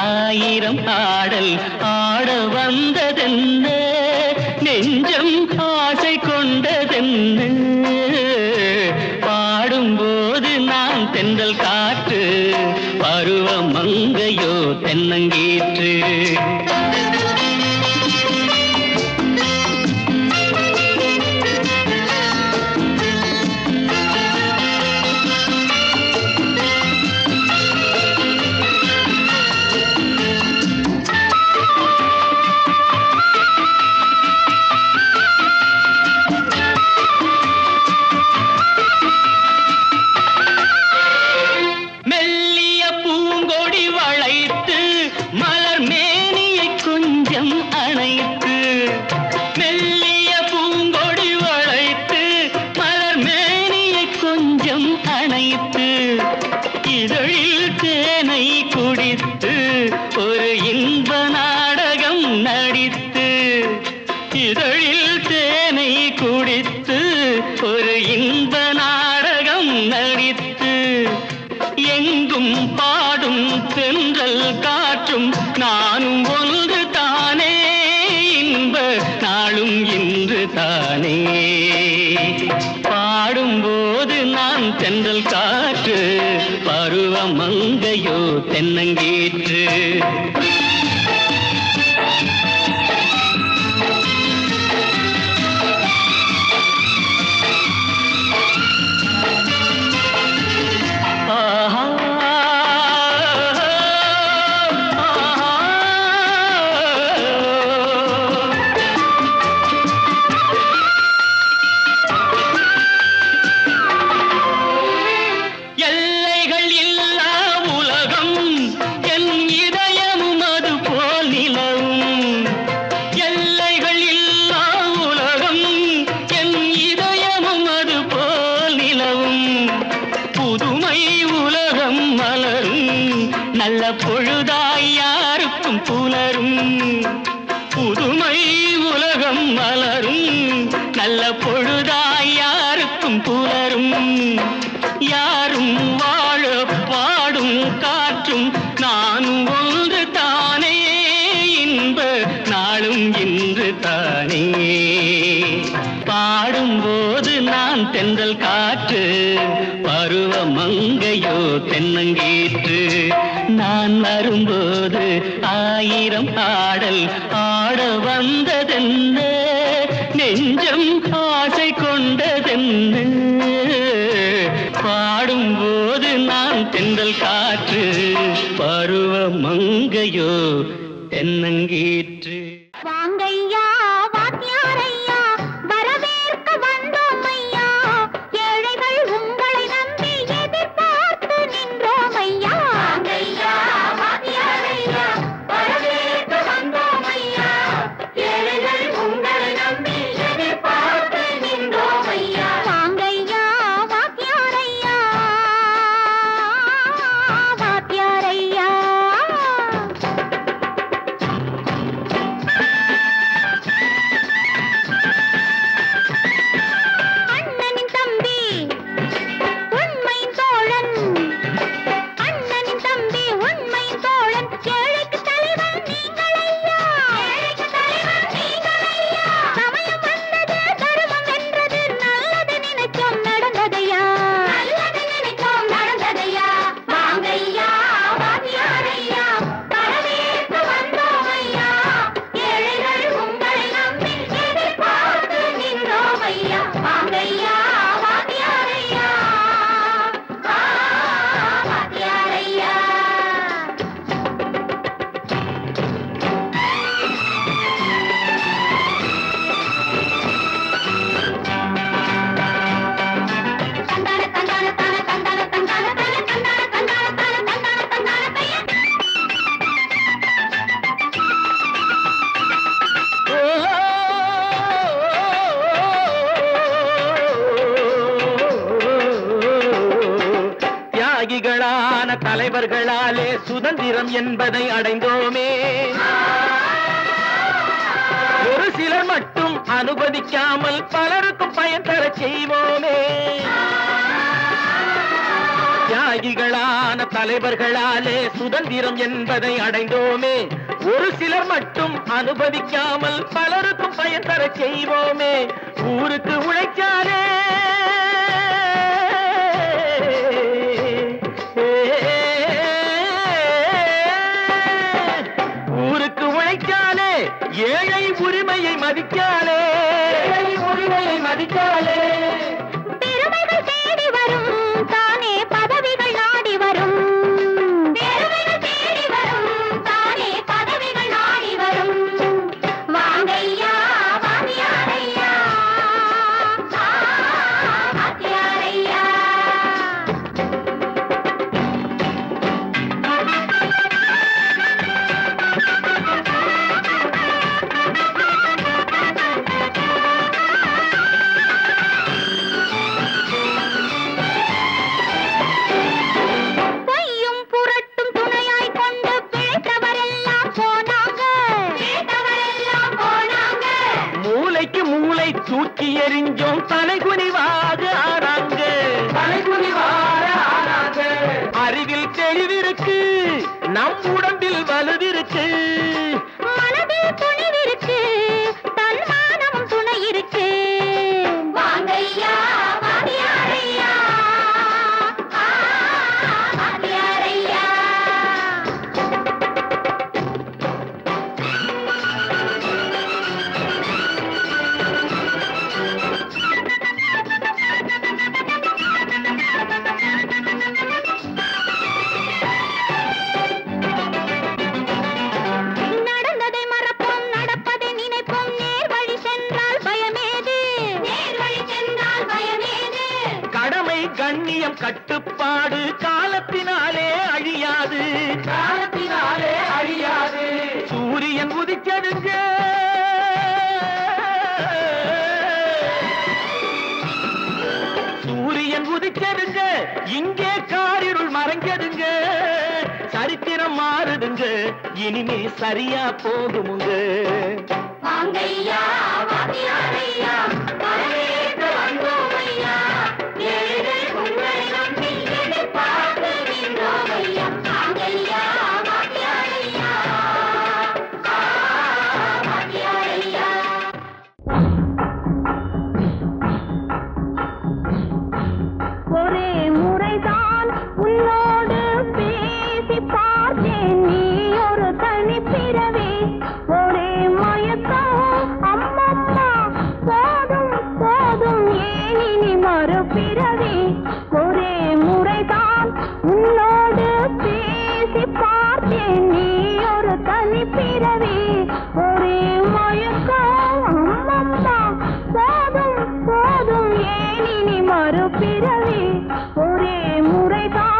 ஆயிரம் ஆடல் ஆட வந்ததென்ன, நெஞ்சம் ஆசை கொண்டதென்ன. பாடும்போது நான் தென்றல் காற்று, பருவ மங்கையோ தென்னங்கீற்று. இதழில் தேனை குடித்து ஒரு இன்ப நாடகம் நடித்து, இதழில் தேனை குடித்து ஒரு இன்ப நாடகம் நடித்து, எங்கும் பாடும் தென்றல் காற்றும் நானும் ஒன்று தானே, இன்ப நாளும் இன்று தானே. பாடும்போது நான் தென்றல் காற்று, பருவ மங்கையோ தென்னங்கீற்று. நல்ல பொழுதாய் யாருக்கும் புலரும், புதுமை உலகம் மலரும். நல்ல பொழுதாய் யாருக்கும் புலரும். யாரும் வாழ பாடும் காற்றும் நானும் ஒன்று தானே, இன்ப நாளும் இன்று தானே. பாடும்போது நான் தென்றல் காற்று, பருவ மங்கையோ தென்னங்கீற்று. நான் வரும்போது ஆயிரம் ஆடல் ஆட வந்ததென்ன, நெஞ்சம் ஆசை கொண்டதென்ன. பாடும்போது நான் தென்றல் காற்று, பருவ மங்கையோ தென்னங்கீற்று. வாங்கையா வாத்தியாரையா, வரவேற்க வந்தோம் ஐயா. ஏழைகள் உங்களை நம்பி எதிர்பார்த்து நின்றோம் ஐயா. வாங்கையா வாத்தியாரையா, வரவேற்க வந்தோம் ஐயா. ஏழைகள் உங்களை நம்பி எதிர்பார்த்து நின்றோம் ஐயா. வாங்கையா வாத்தியாரையா, வாத்தியாரையா. சுதந்திரம் என்பதை அடைந்தோமே. ஒரு சிலர் மட்டும் அனுமதிக்காமல் பலருக்கும் பயன் தர செய்வோமே. தியாகிகளான தலைவர்களாலே சுதந்திரம் என்பதை அடைந்தோமே. ஒரு சிலர் மட்டும் அனுமதிக்காமல் பலருக்கும் பயன் தர செய்வோமே. ஊருக்கு உழைச்சாலே ஊருக்கு உழைச்சாலே ஏழை உரிமையை மதிக்காலே உரிமையை மதிக்காலே பெருமைகள் தேடி வரும் தானே பதவிகள் நாடி வரும். பெருமைகள் தேடி வரும் தானே பதவிகள் நாடி வரும். வாங்கையா வாங்கியாரையா வாத்தியாரையா. பொய்யும் புரட்டும் துணையாய் கொண்டு பிழைத்தவரெல்லாம் போனாங்க. பிழைத்தவரெல்லாம் போனாங்க. மூளைக்கு மூளை தூக்கி எறிஞ்சோம் தலைகுனிவாக ஆறாங்க. தலைகுனிவாக ஆறாங்க. அறிவில் தெளிவிருக்கு, நம் உடம்பில் வலுவிருக்கு, மனதில் துணிவிருக்கு, தன்மானமும் துணை இருக்கு. வாங்கையா வாத்தியாரையா வாத்தியாரையா. நடந்ததை மறப்போம், நடப்பதை நினைப்போம். நேர் வழி சென்றால் பயமேது? நேர் வழி சென்றால் பயமேது? கடமை கண்ணியம் கட்டுப்பாடு காலத்தினாலே அழியாது. காலத்தினாலே அழியாது. சூரியன் உதிச்சதுங்க, சூரியன் உதிச்சதுங்க, இங்கே காரிருள் மறைஞ்சதுங்க. சரித்திரம் மாறுதுங்க, இனிமே சரியா போகுமுங்க. வாங்கையா வாத்தியாரையா வரவேற்க வந்தோமையா. ஏழை உங்களை நம்பி எதிர்பார்த்து நின்றோமையா. வாங்கையா வாத்தியாரையா வாத்தியாரையா. ஒரே முறைதான் உன்னோடு பேசி பார்த்தேன், நீ ஒரு தனிப்பிறவி. ஒரே மயக்கம் அம்மம்மா, போதும் போதும் ஏன் இனி மறுபிறவி. ஒரே முறைதான் உன்னோடு பேசி பார்த்தேன், நீ ஒரு தனிப்பிறவி. ஒரே மயக்கம் அம்மம்மா, போதும் போதும் ஏன் இனி மறுபிறவி. ஒரே முறைதான்.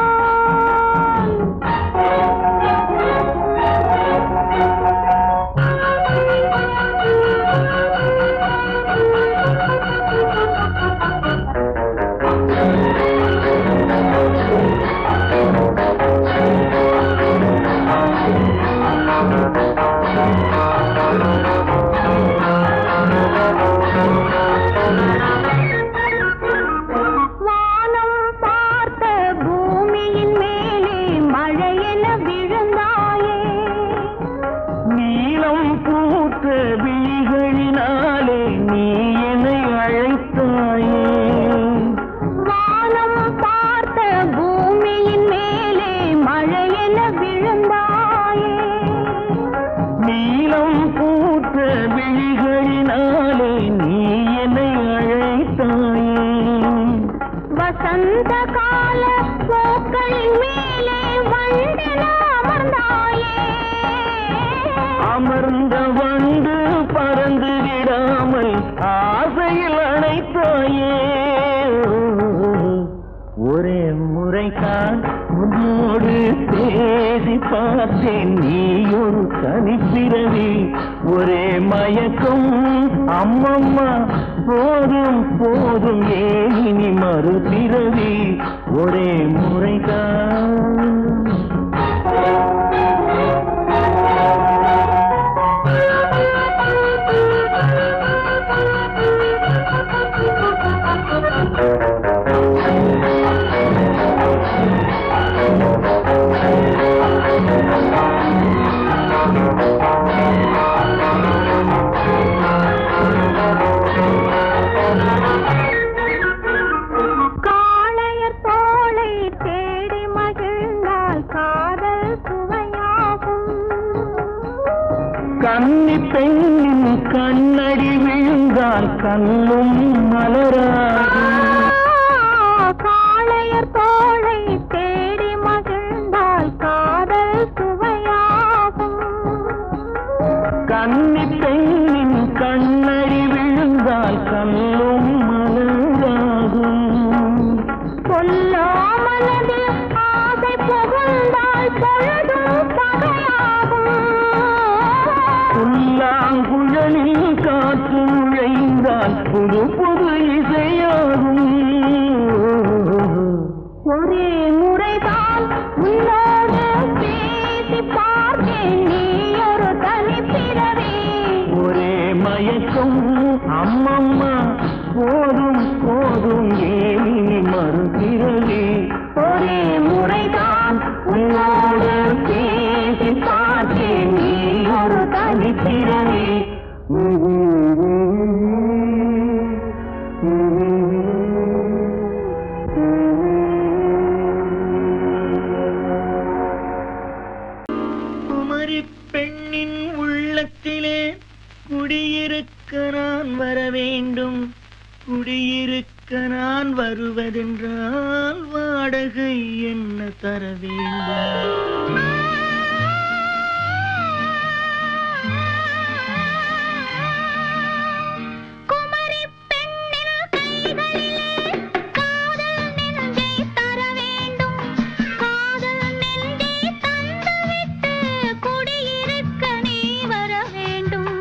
வானம் பார்த்த பூமியின் மேலே மழையென விழுந்தாயே. நீளம் பூத்த விழிகளினாலே நீ என்னை அழைத்தாயே. வானம் பார்த்த பூமியின் மேலே மழையென விழுந்தாயே. நீளம் பூத்த விழிகளினாலே நீ என்னை அழைத்தாயே. வசந்த கால பூக்களின் மேலே வண்டென அமர்ந்தாயே. அமர்ந்த வண்டு பறந்து விடாமல் ஆசையில் அணைத்தாயே. ஒரே முறைதான் உன்னோடு பேசி பார்த்தேன், நீ ஒரு தனிப்பிறவி. ஒரே மயக்கம் அம்மம்மா, போதும் போதும் ஏன் இனி மறுபிறவி. ஒரே முறைதான். கன்னி பெண்ணின் கண்ணடி விழுந்தால் கண்ணும் மலராகும். காளையர் தோளை தேடி மகிழ்ந்தால் காதல் சுவையாகும். கன்னி பெண்ணின் கண்ணடி விழுந்தால் கண்ணும் மலராகும். கொல்லாமலது ஆசை புகுந்தால் பொழுதும் பகையாகும். புல்லாங்குழலில் காற்று நுழைந்தால் புது புது இசையாகும். ஒரே முறைதான் உன்னோடு பேசி பார்த்தேன், நீ ஒரு தனிப்பிறவி. ஒரே மயக்கம் அம்மம்மா, போதும் போதும் ஏனி மறுபிறவி. ஒரே முறைதான் உன்னோடு பேசி பார்த்தேன், நீ ஒரு தனிப்பிறவி. குமரி பெண்ணின் உள்ளத்திலே குடியிருக்க நான் வர வேண்டும். குடியிருக்க நான் வருவதென்றால் வாடகை என்ன தர வேண்டும்? குமரி பெண்ணின் கைகளிலே காதல் நெஞ்சை தர வேண்டும். காதல் நெஞ்சை தந்துவிட்டு குடியிருக்க நீ வர வேண்டும்.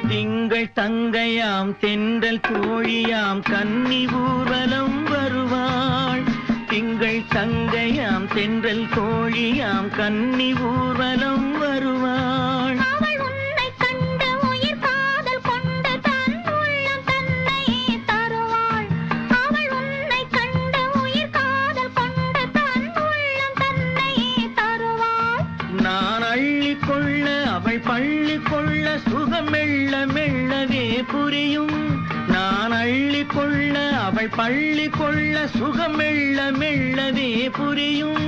திங்கள் தங்கையாம் தென்றல் தோழியாம் கன்னி ஊர்வலம் வருவாள். திங்கள் தங்கையாம் தென்றல் தோழியாம் கன்னி ஊர்வலம் வருவாள். அவள் உன்னை கண்டு உயிர் காதல் கொண்டு தன் உள்ளம் தன்னையே தருவாள். அவள் உன்னை கண்டு உயிர் காதல் கொண்டு தன் உள்ளம் தன்னையே தருவாள். நான் அள்ளிக்கொள்ள அவள் பள்ளி கொள்ள சுகம் மெல்ல மெல்லவே புரியும். நான் அள்ளிக்கொள்ள அவள் பள்ளி கொள்ள சுகம் மெல்ல மெல்லவே புரியும்.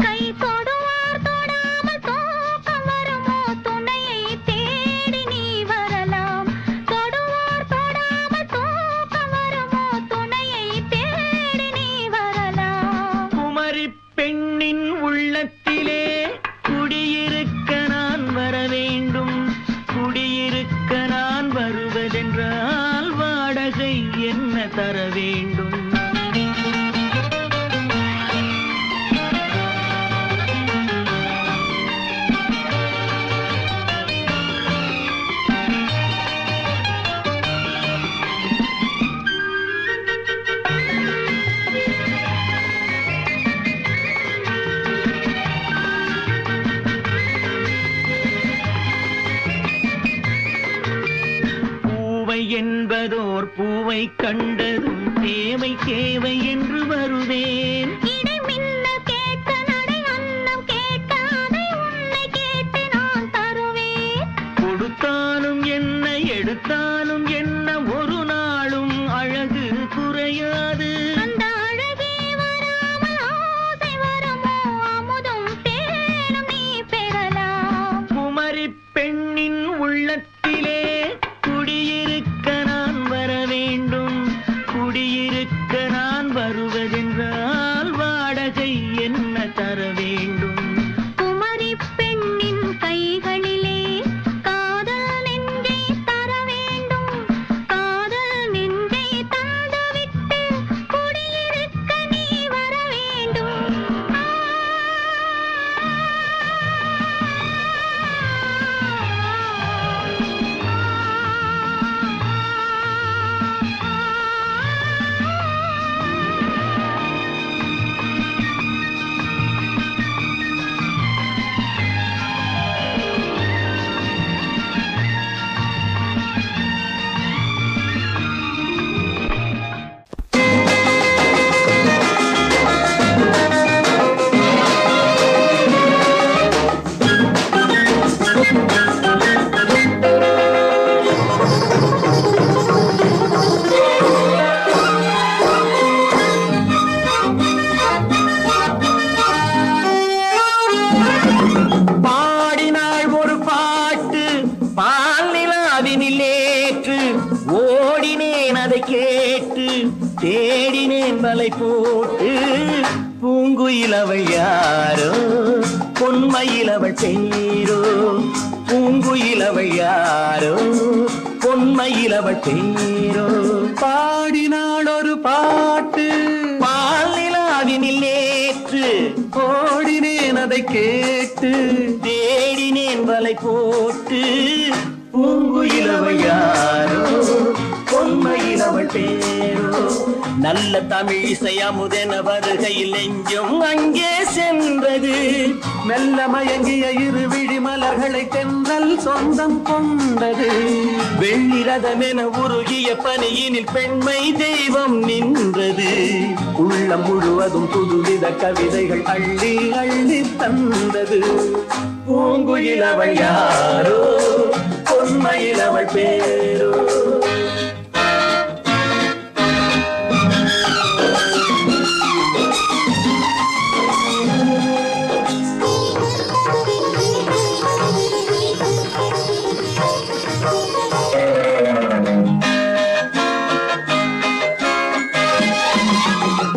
கை தொடுவார் தொடாமல் தூக்கம் வருமோ, துணையை தேடி நீ வரலாம். தொடுவார் தொடாமல் தூக்கம் வருமோ, துணையை தேடி நீ வரலாம். குமரி பெண்ணின் உள்ளத்திலே குடியிருக்க நான் வர வேண்டும். குடியிருக்க நான் வருவதென்றால் வாடகை என்ன தர வேண்டும்? என்பதோர் பூவை கண்டதும் தேவை தேவை என்று வருவேன். இடை மின்னல் கேட்க நடை அன்னம் கேட்க அதை உன்னை கேட்டு நான் தருவேன். கொடுத்தாலும் என்ன எடுத்தாலும் என்ன ஒரு நாளும் அழகு குறையாது. அந்த அழகே வராமல் ஆசை வருமோ, அமுதும் தேனும் நீ பெறலாம். குமரி பெண்ணின் உள்ளத்திலே குடியிருக்க நான் வர வேண்டும். குடியிருக்க நான் வருவதென்றால் ஓடினேன் அதை கேட்டு தேடினேன் வலை போட்டு பூங்குயிலவள் யாரோ பொன்மயிலவள் பேரோ பூங்குயிலவள் யாரோ பொன்மயிலவள் பேரோ பாடினாள் ஒரு பாட்டு பாலிலாவினில் நேற்று ஓடினேன் அதை கேட்டு தேடினேன் வலை போட்டு பூங்குயிலவள் யாரோ பொன்மயிலவள் பேரோ நல்ல தமிழ் இசை அமுதென வருகையில் நெஞ்சும் அங்கே சென்றது மெல்ல மயங்கிய இரு விழி மலர்களை தென்றல் சொந்தம் கொண்டது வெள்ளிரதமென உருகிய பனியினில் பெண்மை தெய்வம் நின்றது உள்ளம் முழுவதும் புதுவித கவிதைகள் அள்ளி அள்ளி தந்தது பூங்குயிலவள் யாரோ பொன்மயிலவள் பேரோ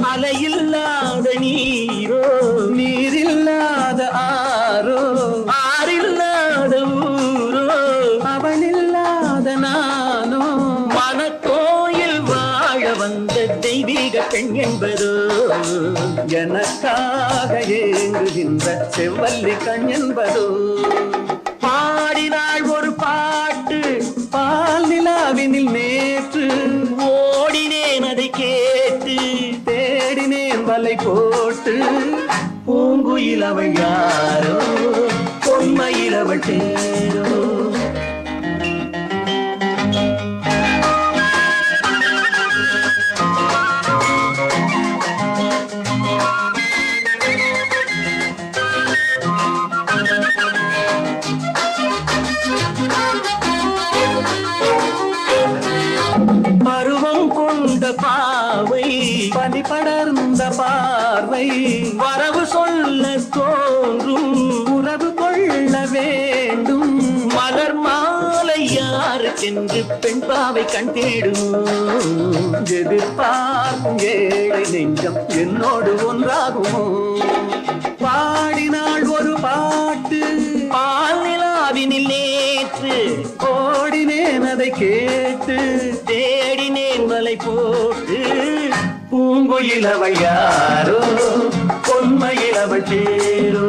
அலையில்லாத நீரோ நீரில்லாத ஆரோ ஆறில்லாத ஊரோ அவளில்லாத நானோ மனக்கோயில் வாழ வந்த தெய்வீக பெண் என்பதோ எனக்காக ஏங்குகின்ற செவ்வல்லி கண் என்பதோ பாடினாள் ஒரு பாட்டு பால் நிலாவினில் நேற்று ஓடினேன் அதை கேட்டு தேடினேன் வலை போட்டு பூங்குயிலவள் யாரோ பொன்மயிலவள் பேரோ பருவம் கொண்ட பாவை பனி படர்ந்த பார்வை வரவு சொல்ல தோன்றும் உறவு கொள்ள வேண்டும் மலர் மாலை யாருக்கென்று பெண் பாவை கண் தேடும் எதிர்பார்க்கும் ஏழை நெஞ்சம் என்னோடு ஒன்றாகுமோ பாடினாள் ஒரு பாட்டு பால் நிலாவினில் நேற்று ஓடினேன் அதை கேட்டு தேடினேன் வலை போட்டு பூங்குயிலவள் யாரோ பொன்மயிலவள் பேரோ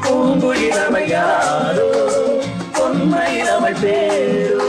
பூங்குயிலவள் யாரோ பொன்மயிலவள் பேரோ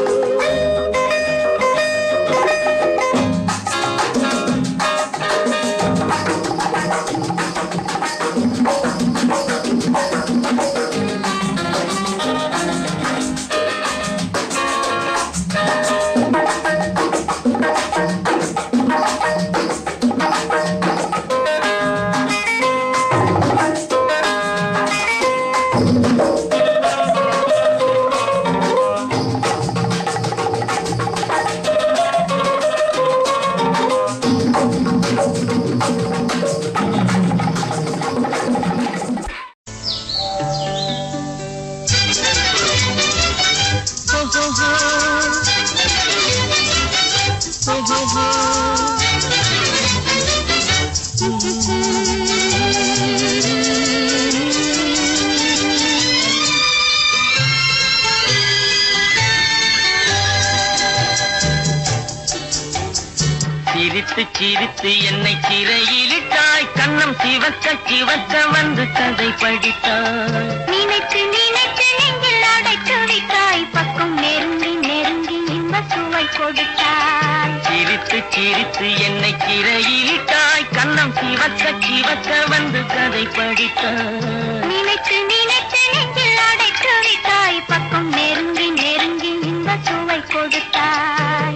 சிரித்து சிரித்து என்னை சிறையிலிட்டாய் கண்ணம் சிவக்க சிவக்க வந்து கதை படித்தாய் நினைத்து நினைத்து நெஞ்சில் அடைத்து வைத்தாய் பக்கம் நெருங்கி நெருங்கி இன்ப சுவை கொடுத்தாய் சிரித்து சிரித்து என்னை சிறையிலிட்டாய் கண்ணம் சிவக்க சிவக்க வந்து கதை படித்தாய் நினைத்து நினைத்து நெஞ்சில் அடைத்து வைத்தாய் பக்கம் நெருங்கி நெருங்கி இன்ப சுவை கொடுத்தாய்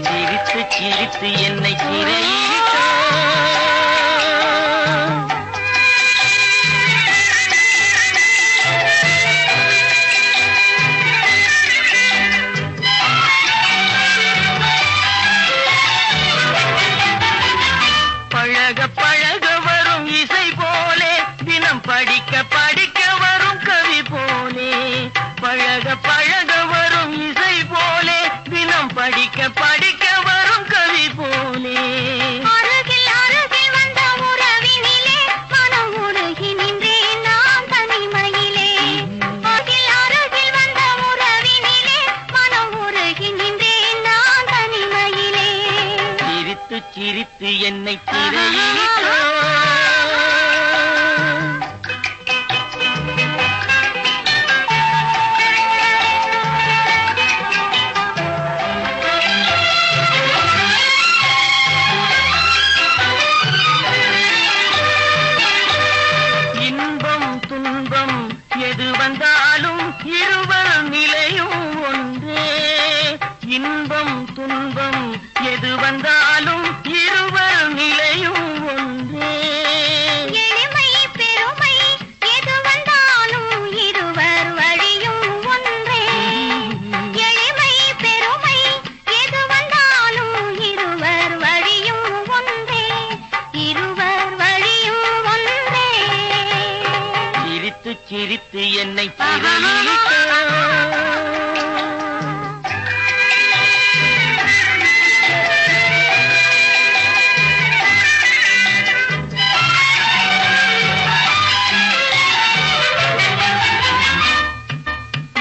சிரித்து சிரித்து என்னை சிறையிலிட்டாய் பழக பழக வரும் இசை போலே தினம் படிக்க படிக்க வரும் கவி போலே பழக பழக வரும் இசை போலே தினம் படிக்க படிக்க படிக்க வரும் கவி போலே அருகில் அருகில் வந்த உறவினிலே மனம் உருகி நின்றேன் நான் தனிமையிலே அருகில் அருகில் வந்த உறவினிலே மனம் உருகி நின்றேன் நான் தனிமையிலே சிரித்து சிரித்து என்னை திரையிட்டோ எது வந்தாலும் இருவர் நிலையும் ஒன்றே இன்பம் துன்பம் எது வந்தாலும் இருவர் நிலையும் ஒன்றே எளிமை பெருமை எது வந்தாலும் இருவர் வழியும் ஒன்றே எளிமை பெருமை எது வந்தாலும் இருவர் வழியும் ஒன்றே இருவர் வழியும் ஒன்றே சிரித்து சிரித்து என்னை திரையிட்டோ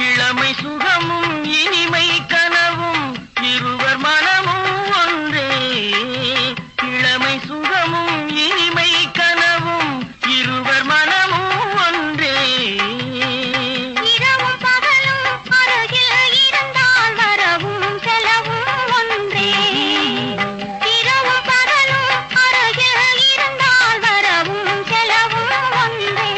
இளமை சுகமும் இனிமை கனவும் இருவர் மனமும் ஒன்றே இளமை சுகமும் இனிமை கனவும் இருவர் மனமும் ஒன்றே இரவும் பகலும் அருகில் இருந்தால் வரவும் செலவும் ஒன்றே இரவும் பகலும் அருகில் இருந்தால் வரவும் செலவும் ஒன்றே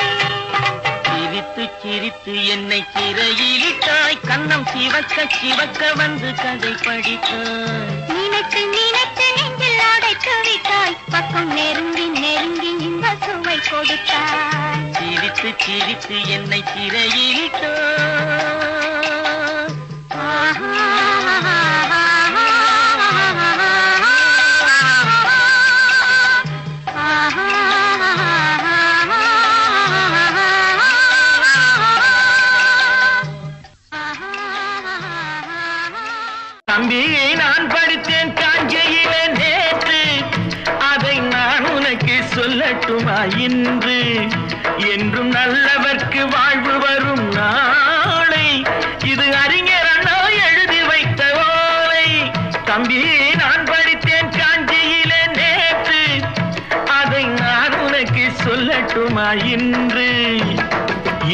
சிரித்து சிரித்து என்னை சிறையிலிட்டாய் கண்ணம் சிவக்க சிவக்க வந்து கதை படித்தாய் நினைத்து நினைத்து நெஞ்சில் அடைத்து விட்டாய் பக்கம் நெருங்கி நெருங்கி இந்த சுவை கொடுத்தாய் சிரித்து சிரித்து என்னை சிறையிலிட்டாய் தம்பி நான் படித்தேன் காஞ்சியிலே நேற்று அதை நான் உனக்கு சொல்லட்டுமா இன்று என்றும் நல்லவர்க்கு வாழ்வு வரும் நாளை இது அறிஞர் அண்ணா எழுதி வைத்த ஓலை தம்பி நான் படித்தேன் காஞ்சியிலே நேற்று அதை நான் உனக்கு சொல்லட்டுமா இன்று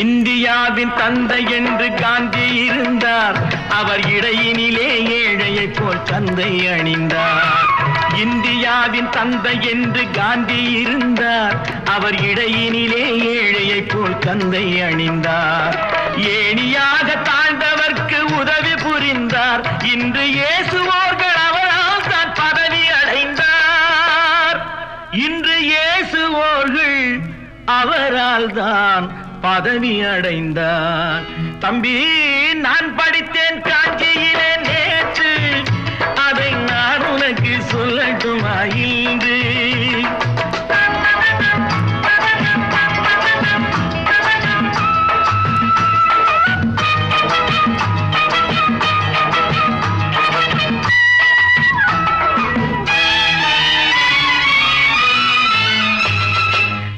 இந்தியாவின் தந்தை என்று காந்தி இருந்தார் அவர் இடையினிலே ஏழையை போல் தந்தை அணிந்தார் இந்தியாவின் தந்தை என்று காந்தி இருந்தார் அவர் இடையினிலே ஏழையை போல் தந்தை அணிந்தார் ஏணியாக தாழ்ந்தவர்க்கு உதவி புரிந்தார் இன்று இயேசுவோர்கள் அவரால் தான் பதவி அடைந்தார் இன்று இயேசுவோர்கள் அவரால் தான் பதவி அடைந்தார் தம்பி நான் படித்தேன் காஞ்சியிலே நேற்று அதை நான் உனக்கு சொல்லட்டுமா இன்று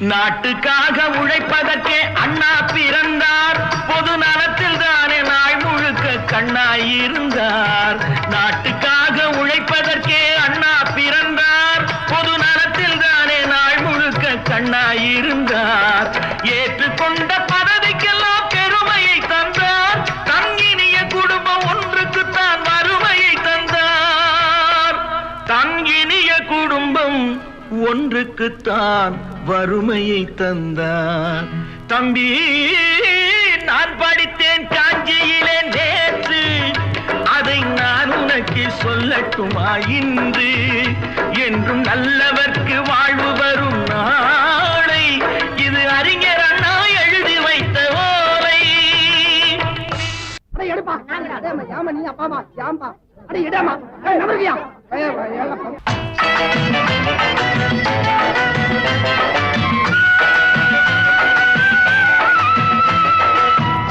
நாட்டுக்காக உழைப்பதற்கே அண்ணா பிறந்தார் பொது நலத்தில் தானே நாள் முழுக்க கண்ணாயிருந்தார் நாட்டுக்காக உழைப்பதற்கே அண்ணா பிறந்தார் பொது நலத்தில் தானே நாள் முழுக்க கண்ணாயிருந்தார் ஏற்றுக்கொண்ட பதவிக்கெல்லாம் பெருமையை தந்தார் தங்கினிய குடும்பம் ஒன்றுக்குத்தான் வறுமையை தந்தார் தங்கினிய குடும்பம் ஒன்றுக்குத்தான் வறுமையை தந்தார் தம்பி நான் படித்தேன் காஞ்சியிலே நேற்று அதை நான் உனக்கு சொல்லட்டுமா இன்று என்றும் நல்லவர்க்கு வாழ்வு வரும் நாளை இது அறிஞர் அண்ணா எழுதி வைத்த ஓலை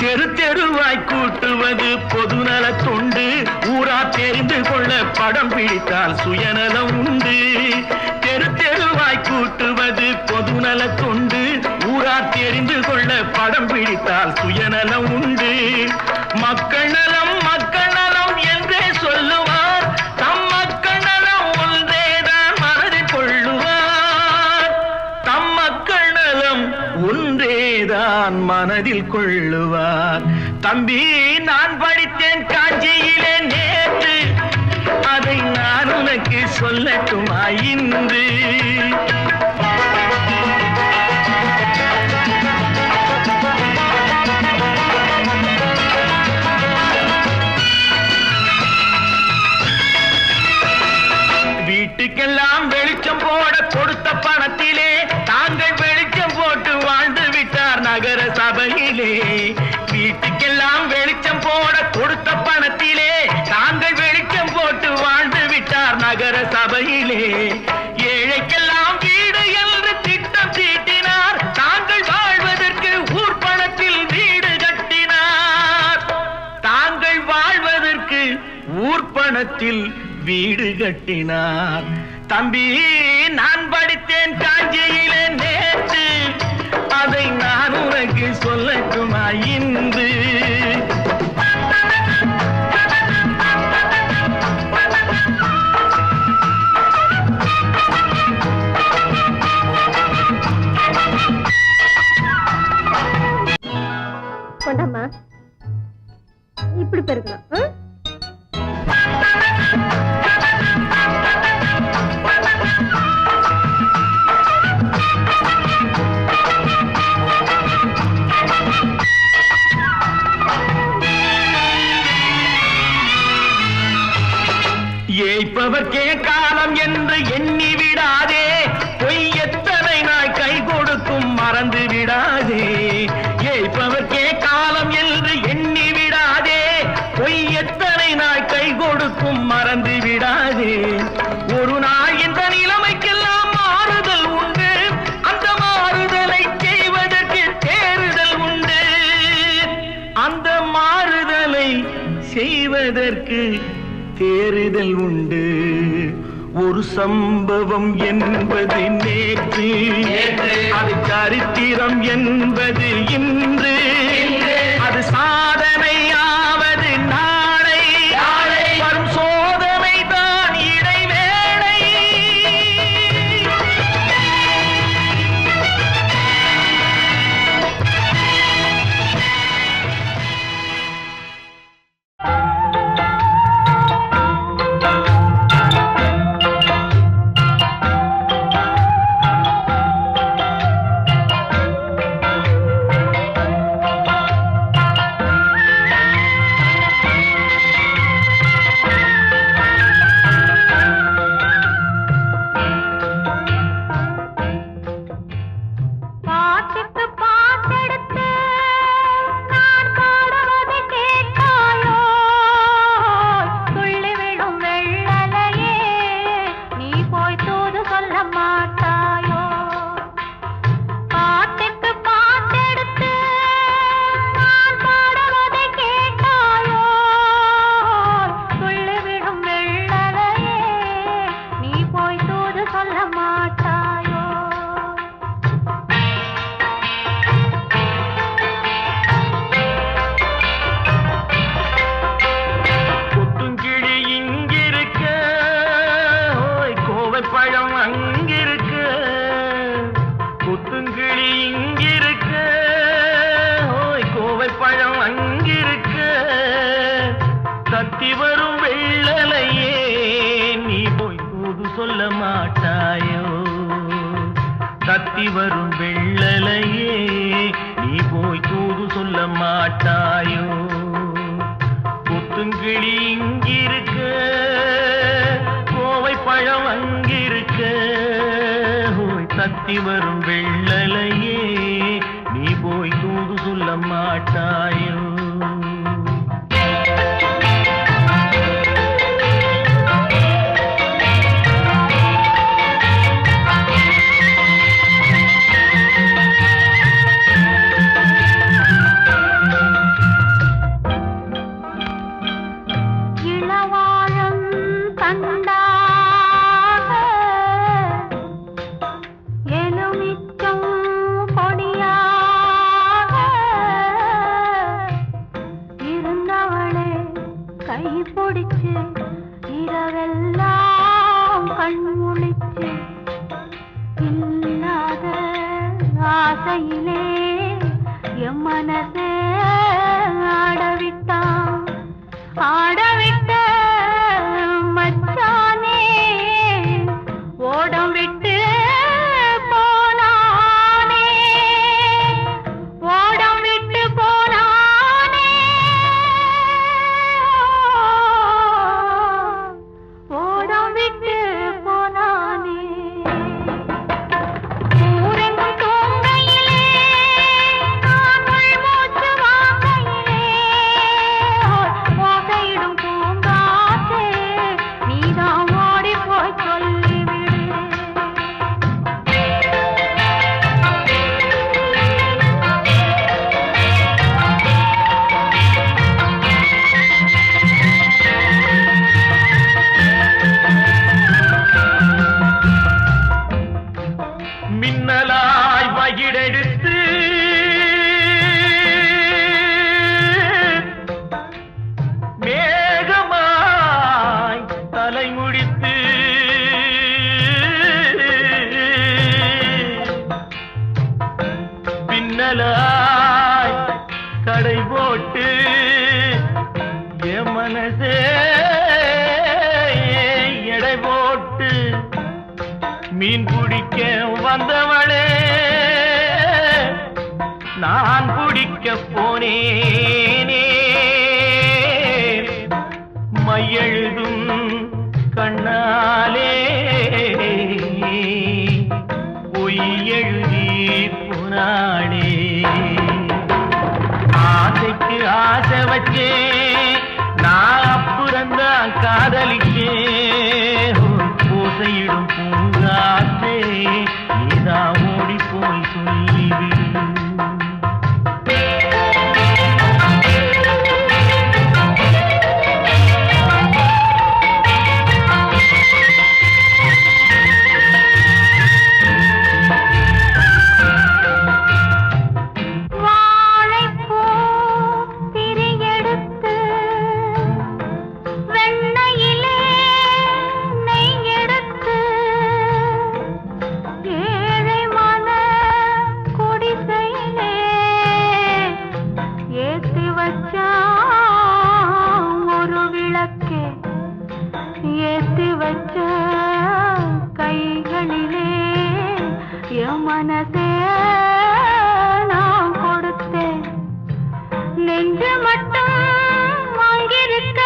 தெரு தெருவாய் கூட்டுவது பொதுநல தொண்டு ஊரா தெரிந்து கொள்ள படம் பிடித்தால் சுயநலம் உண்டு. தெரு தெருவாய் கூட்டுவது பொதுநல தொண்டு. ஊரார் தெரிந்து கொள்ள படம் பிடித்தால் சுயநலம் உண்டு. மக்கள் நலம் என்றே சொல்லுவார். தம் மக்கள் நலம் ஒன்றேதான் மனதில் கொள்ளுவார். தம் மக்கள் நலம் ஒன்றேதான் மனதில் கொள்ளுவார். தம்பி, நான் படித்தேன் காஞ்சியிலே நேற்று, அதை நான் உனக்கு சொல்லட்டுமா இன்று? வீட்டுக்கெல்லாம் வெளிச்சம் போட கொடுத்த பணத்திலே தாங்கள் வெளிச்சம் போட்டு வாழ்ந்து விட்டார் நகர சபையிலே. வீட்டுக்கெல்லாம் வெளிச்சம் போட கொடுத்த பணத்திலே தாங்கள் வெளிச்சம் போட்டு வாழ்ந்து விட்டார் நகர சபையிலே. ஏழைக்கெல்லாம் வீடு என்று திட்டம் தீட்டினார். தாங்கள் வாழ்வதற்கு ஊர் பணத்தில் வீடு கட்டினார். தாங்கள் வாழ்வதற்கு ஊர் பணத்தில் வீடு கட்டினார். தம்பி, நான் படித்தேன் காஞ்சியிலே நேற்று, அதை நான் உனக்கு சொல்லட்டுமா இன்று? கொண்டாம்மா, இப்படி பெருக்கலாம். ஏய்ப்பவர்க்கே காலம் என்று எண்ணி விடாதே. பொய் எத்தனை நாய் கை கொடுக்கும் மறந்து விடாதே. ஏய்ப்பவர்க்கே காலம் என்று எண்ணி விடாதே. பொய் எத்தனை நாய் கை கொடுக்கும் மறந்து விடாதே. ஒரு நாள் இந்த நிலைமைக்கெல்லாம் மாறுதல் உண்டு. அந்த மாறுதலை செய்வதற்கு தேறுதல் உண்டு. அந்த மாறுதலை செய்வதற்கு தேறுதல் உண்டு. ஒரு சம்பவம் என்பது நேற்று, அது சரித்திரம் என்பது இன்று. அது சாதனையாவது நாளை, வரும் சோதனை தான் இடைவேளை. தத்தி வரும் வெள்ளலையே நீ போய் தூது சொல்ல மாட்டாயோ? தத்தி வரும் வெள்ளலையே நீ போய் தூது சொல்ல மாட்டாயோ? கொத்துங்கிளி இங்கிருக்க, கோவை பழம் அங்கிருக்க, ஓய் தத்தி வரும் வெள்ளலையே நீ போய் தூது சொல்ல மாட்டாயோ? இளவாழம் தன் மீன் பிடிக்க வந்தவளே நான் பிடிக்க போனேனே மையெழுதும் கண்ணாலே பொய் எழுதி புனாளே ஆசைக்கு ஆசை வச்சே நான் அப்புறந்தான் காதலிக்கே பூசையிடும் பூங்காற்றே நீதான் ஓடி போய் சொல்லிவிடு ஏத்தி வச்ச கைகளிலே என் மனசே நான் கொடுத்தேன் நெஞ்சு மட்டும் வாங்கியிருக்க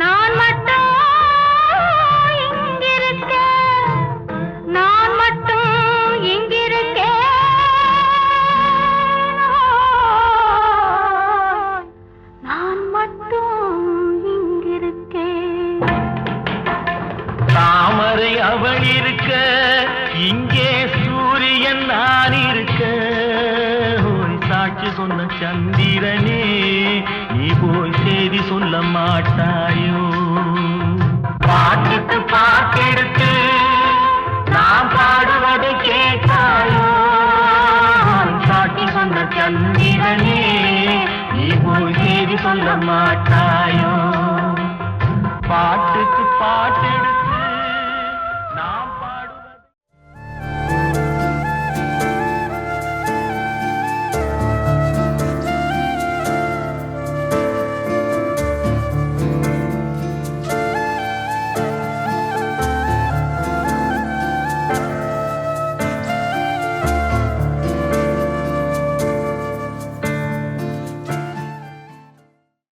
நான் மட்டும் இங்கிருக்க நான் மட்டும் இங்கிருக்கேன் நான் மட்டும் தாமரை அவள் இருக்க இங்கே சூரியன் நான் இருக்க சாட்சி சொன்ன சந்திரனே நீ போய் செய்தி சொல்ல மாட்டாயோ பாட்டுக்கு பாட்டெடுத்து நான் பாடுவதை கேட்டாயோ சாட்சி சொன்ன சந்திரனே நீ போய் செய்தி சொல்ல மாட்டாய்